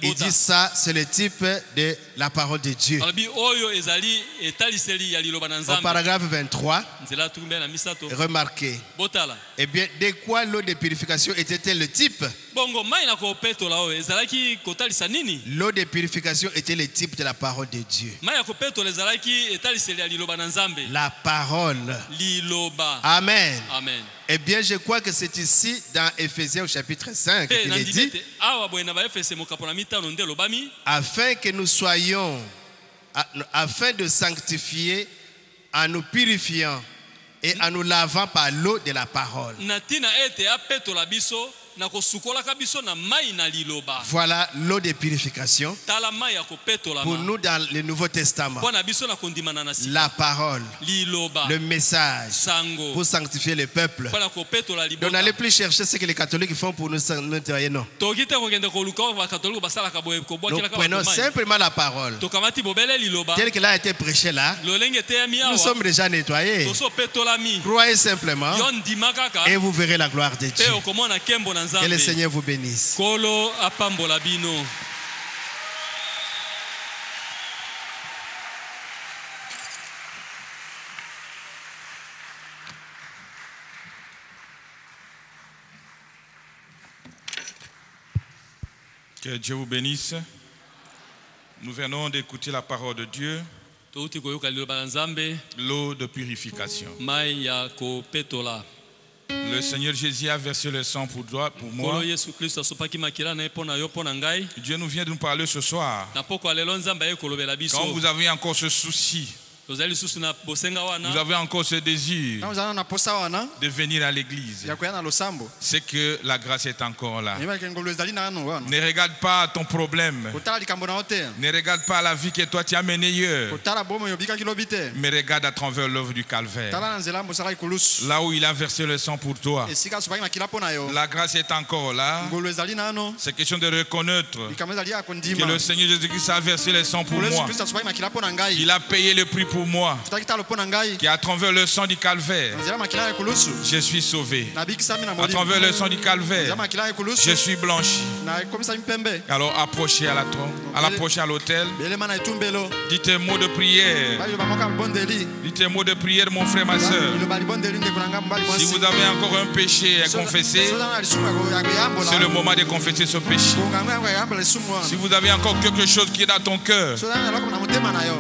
Il dit ça, c'est le type de la parole de Dieu. Au paragraphe 23, remarquez, eh bien, de quoi l'eau de purification était-elle le type? L'eau de purification était le type de la parole de Dieu. La parole. Amen. Amen. Eh bien, je crois que c'est ici dans Éphésiens au chapitre 5 qu'il est dit, afin que nous soyons, afin de sanctifier en nous purifiant et en nous lavant par l'eau de la parole. Voilà l'eau de purification pour nous dans le Nouveau Testament. La parole, le message pour sanctifier le peuple. Donc n'allez plus chercher ce que les catholiques font pour nous nettoyer, non. Nous prenons simplement la parole telle qu'elle a été prêchée là. Nous sommes déjà nettoyés. Croyez simplement et vous verrez la gloire de Dieu. Que le Seigneur vous bénisse. Que Dieu vous bénisse. Nous venons d'écouter la parole de Dieu. L'eau de purification. Le Seigneur Jésus a versé le sang pour toi, pour moi. Dieu nous vient de nous parler ce soir. Quand vous avez encore ce souci, vous avez encore ce désir de venir à l'église, c'est que la grâce est encore là. Ne regarde pas ton problème. Ne regarde pas la vie que toi tu as menée hier. Mais regarde à travers l'œuvre du Calvaire. Là où il a versé le sang pour toi. La grâce est encore là. C'est question de reconnaître que le Seigneur Jésus-Christ a versé le sang pour moi. Il a payé le prix pour moi, qui à travers le sang du Calvaire, je suis sauvé. À travers le sang du Calvaire, je suis blanchi. Alors approchez à l'approcher à l'autel. Dites un mot de prière. Dites un mot de prière, mon frère, ma soeur. Si vous avez encore un péché à confesser, c'est le moment de confesser ce péché. Si vous avez encore quelque chose qui est dans ton cœur,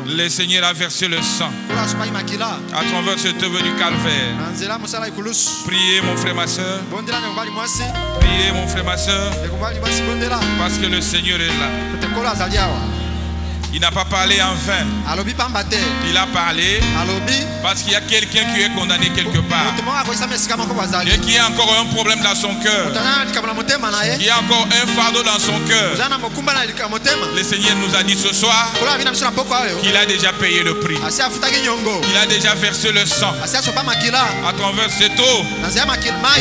le Seigneur a versé le sang à travers cette œuvre du Calvaire. Priez, mon frère, ma soeur. Priez, mon frère, ma soeur, parce que le Seigneur est là. Il n'a pas parlé en vain. Il a parlé parce qu'il y a quelqu'un qui est condamné quelque part et qui a encore un problème dans son cœur, qui a encore un fardeau dans son cœur. Le Seigneur nous a dit ce soir qu'il a déjà payé le prix. Il a déjà versé le sang. À travers cette eau,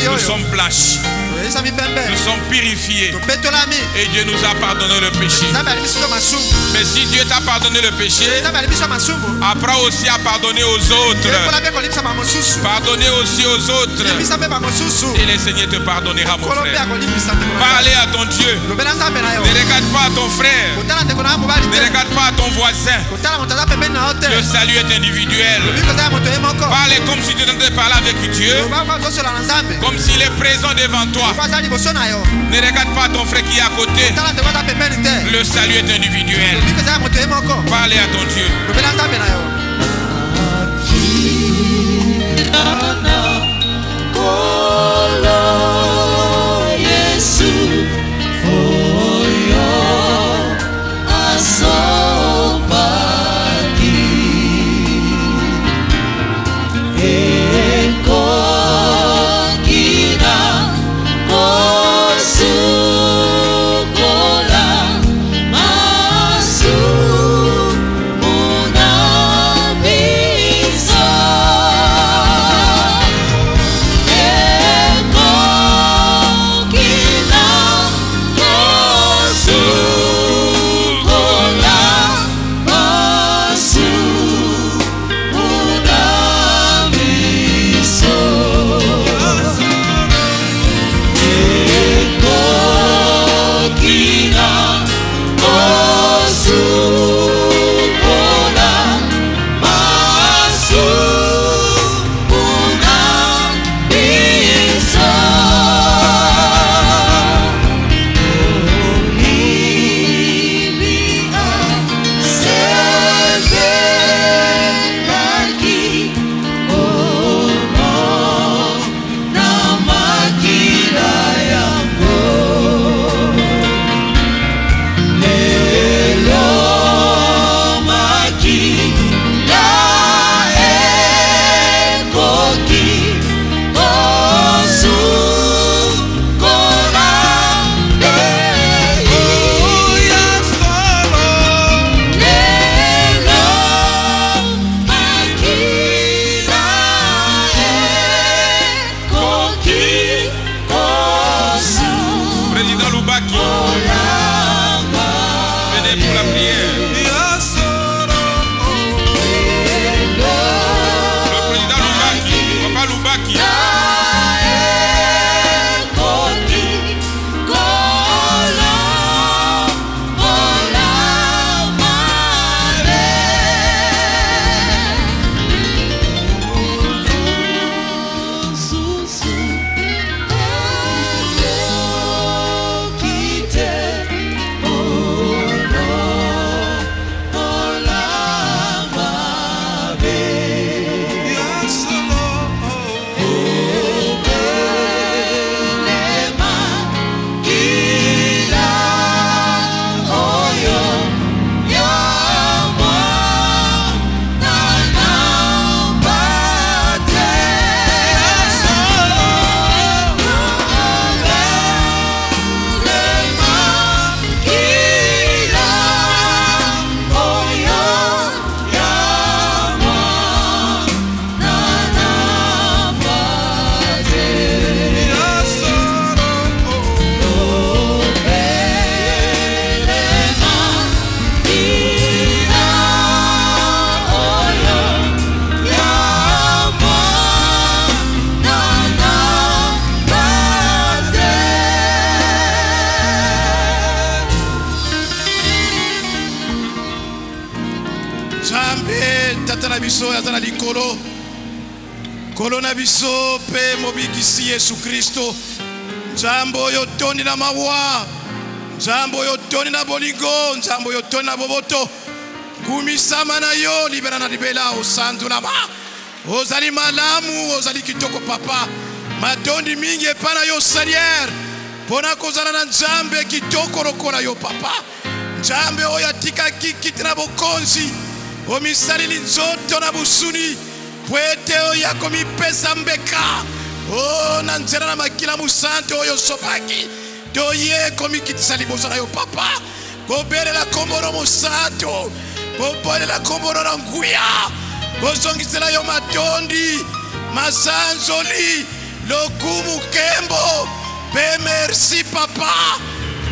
nous sommes blanchis. Nous sommes purifiés. Et Dieu nous a pardonné le péché. Mais si Dieu t'a pardonné le péché, apprends aussi à pardonner aux autres. Pardonnez aussi aux autres. Et le Seigneur te pardonnera, mon frère. Parlez à ton Dieu. Ne regarde pas à ton frère. Ne regarde pas à ton voisin. Le salut est individuel. Parlez comme si tu étais parlé avec Dieu, comme s'il est présent devant toi. Ne regarde pas ton frère qui est à côté. Le salut est individuel. Parlez à ton Dieu. Oh na likolo kolo na biso pe mobikisi Yesu Kristo nzambe oyo toni na mawa nzambe oyo toni na bolingo nzambe oyo toni na boboto kumisama na yo libera na libela osandulama ozali malamu ozali kitoko papa matondi mingi epa na yo Seigneur pona kozala na nzambe kitoko lokola yo papa nzambe oyo atikaki kiti na bokonzi omisalili nzoto na busuni pwete oyo akomipesa mbeka na nzela na makila musante oyo sopaki toye komikitisa liboso na yo papa kobelela kombolo mosanto kobolela kombolo na nguya kozongisela yo matondi masanzoli lokumu kembo pe merci papa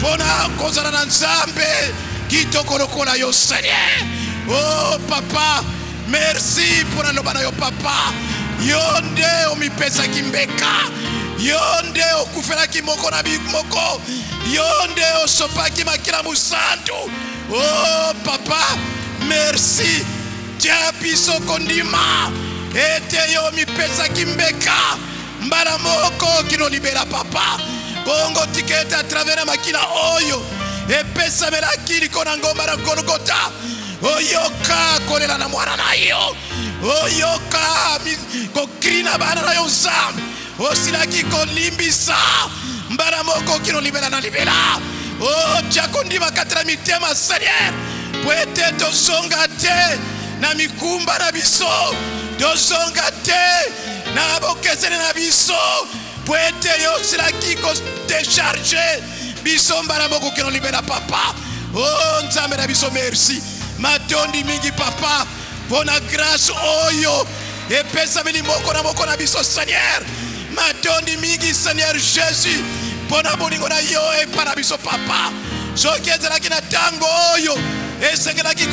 pona kozala na nzambe kitoko lokola yo Seigneur oh papa merci pona loba na yo papa yo nde omipesaki mbeka yo nde okufelaki moko na moko yo nde osopaki makila musantu oh papa merci tia biso kondima ete yo omipesaki mbeka mbala moko kino libera papa bongo tiketa travers makila oyo epesamelaki likona ngomba na Golgota oyoka kolela na mwana na yo oyoka kokrina bana na yo nzambe osilaki kolimbisa mbala moko kino libera na libera tia kondima katela mitema Seigneur pwete tozonga te na mikumba na biso tozonga te na bokesele na biso pwete yo silaki ko décharger biso mbala moko kino libera papa nzambe na biso merci matondi mingi papa pona grâce oyo epesa mili moko na biso Seigneur matondi mingi Seigneur Jésus pona bolingo na yo epana biso papa soki ezalaki na tango oyo esengelaki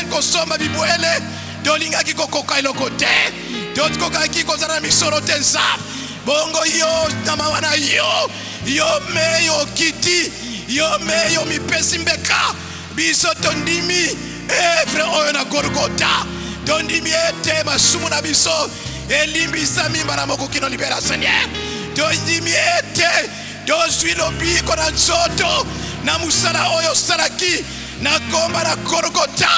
kosomba bibwele tolingaki kokoka eloko te tokokaki kozala na misolo te nzambe bongo yo na mawa na yo meyo kiti yo meyo mipesi mbeka biso tondimi evre oyo na Golgota tondimi ete masumu na biso elimbisa mimba na moko kino libera Seigneur tondimi ete tozwi lobiko na nzoto na musala oyo salaki na gomba na Golgota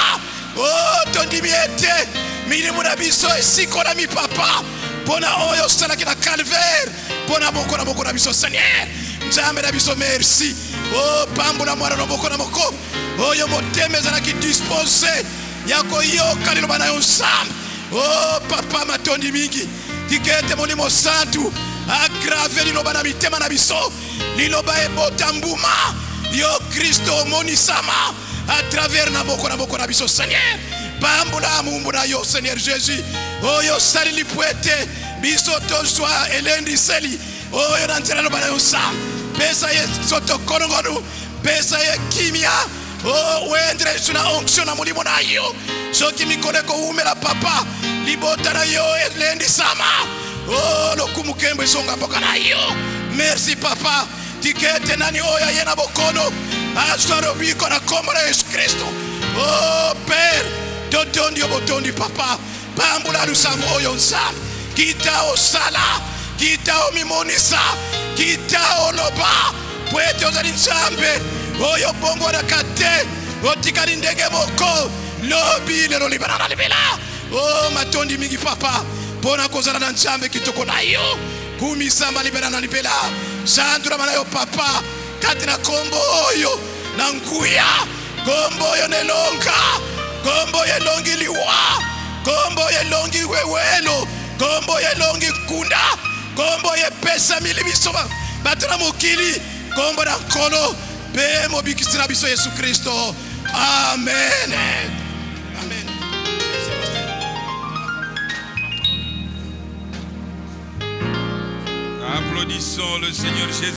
tondimi ete milimu na biso esikola mi papa pona oyo salaki na Calvaire pona boko na biso Seigneur nzambe na biso merci pambola mwana na moko oyo motema ezalaki dispose ya koyoka liloba na yo nzambe papa matondi mingi tikete molimo santu agrave liloba na mitema na biso liloba ebota mbuma yo Kristo omonisama à travers na boko na biso Seigneur pambola mumbu na yo Seigneur Jésus oyo salili pwete biso tozwa elendi seli oyo na nzela liloba na yo nzambe pesa ye soto konongonu pesa ye kimia wendre suna onction na mulimo na yo soki mikole ko umela papa libota na yo elendi sama lokumu kembo songa boka na yo merci papa tikete nani oya yena bokono asoro biko na kombo na Yesu Kristo Père totondi obotondi papa pambula lusambo oyo nzambe kita osala kita omimonisa kita oloba pwete ozali nzambe oyo bongo na kate otikali ndenge moko lobi lelo libera na libela matondi mingi papa pona kozala na nzambe kitoko na yo kumisamba libera na libela sandura mana yo papa kati na kombo oyo na nguya kombo oyo nelonga kombo yelongi liwa kombo yelongi wewelo kombo yelongi kunda kombo yepesa milibiso batuna mokili kombo na nkolo pe mobikisi na biso Yesu Kristo amen amen. Applaudissons le Seigneur Jésus.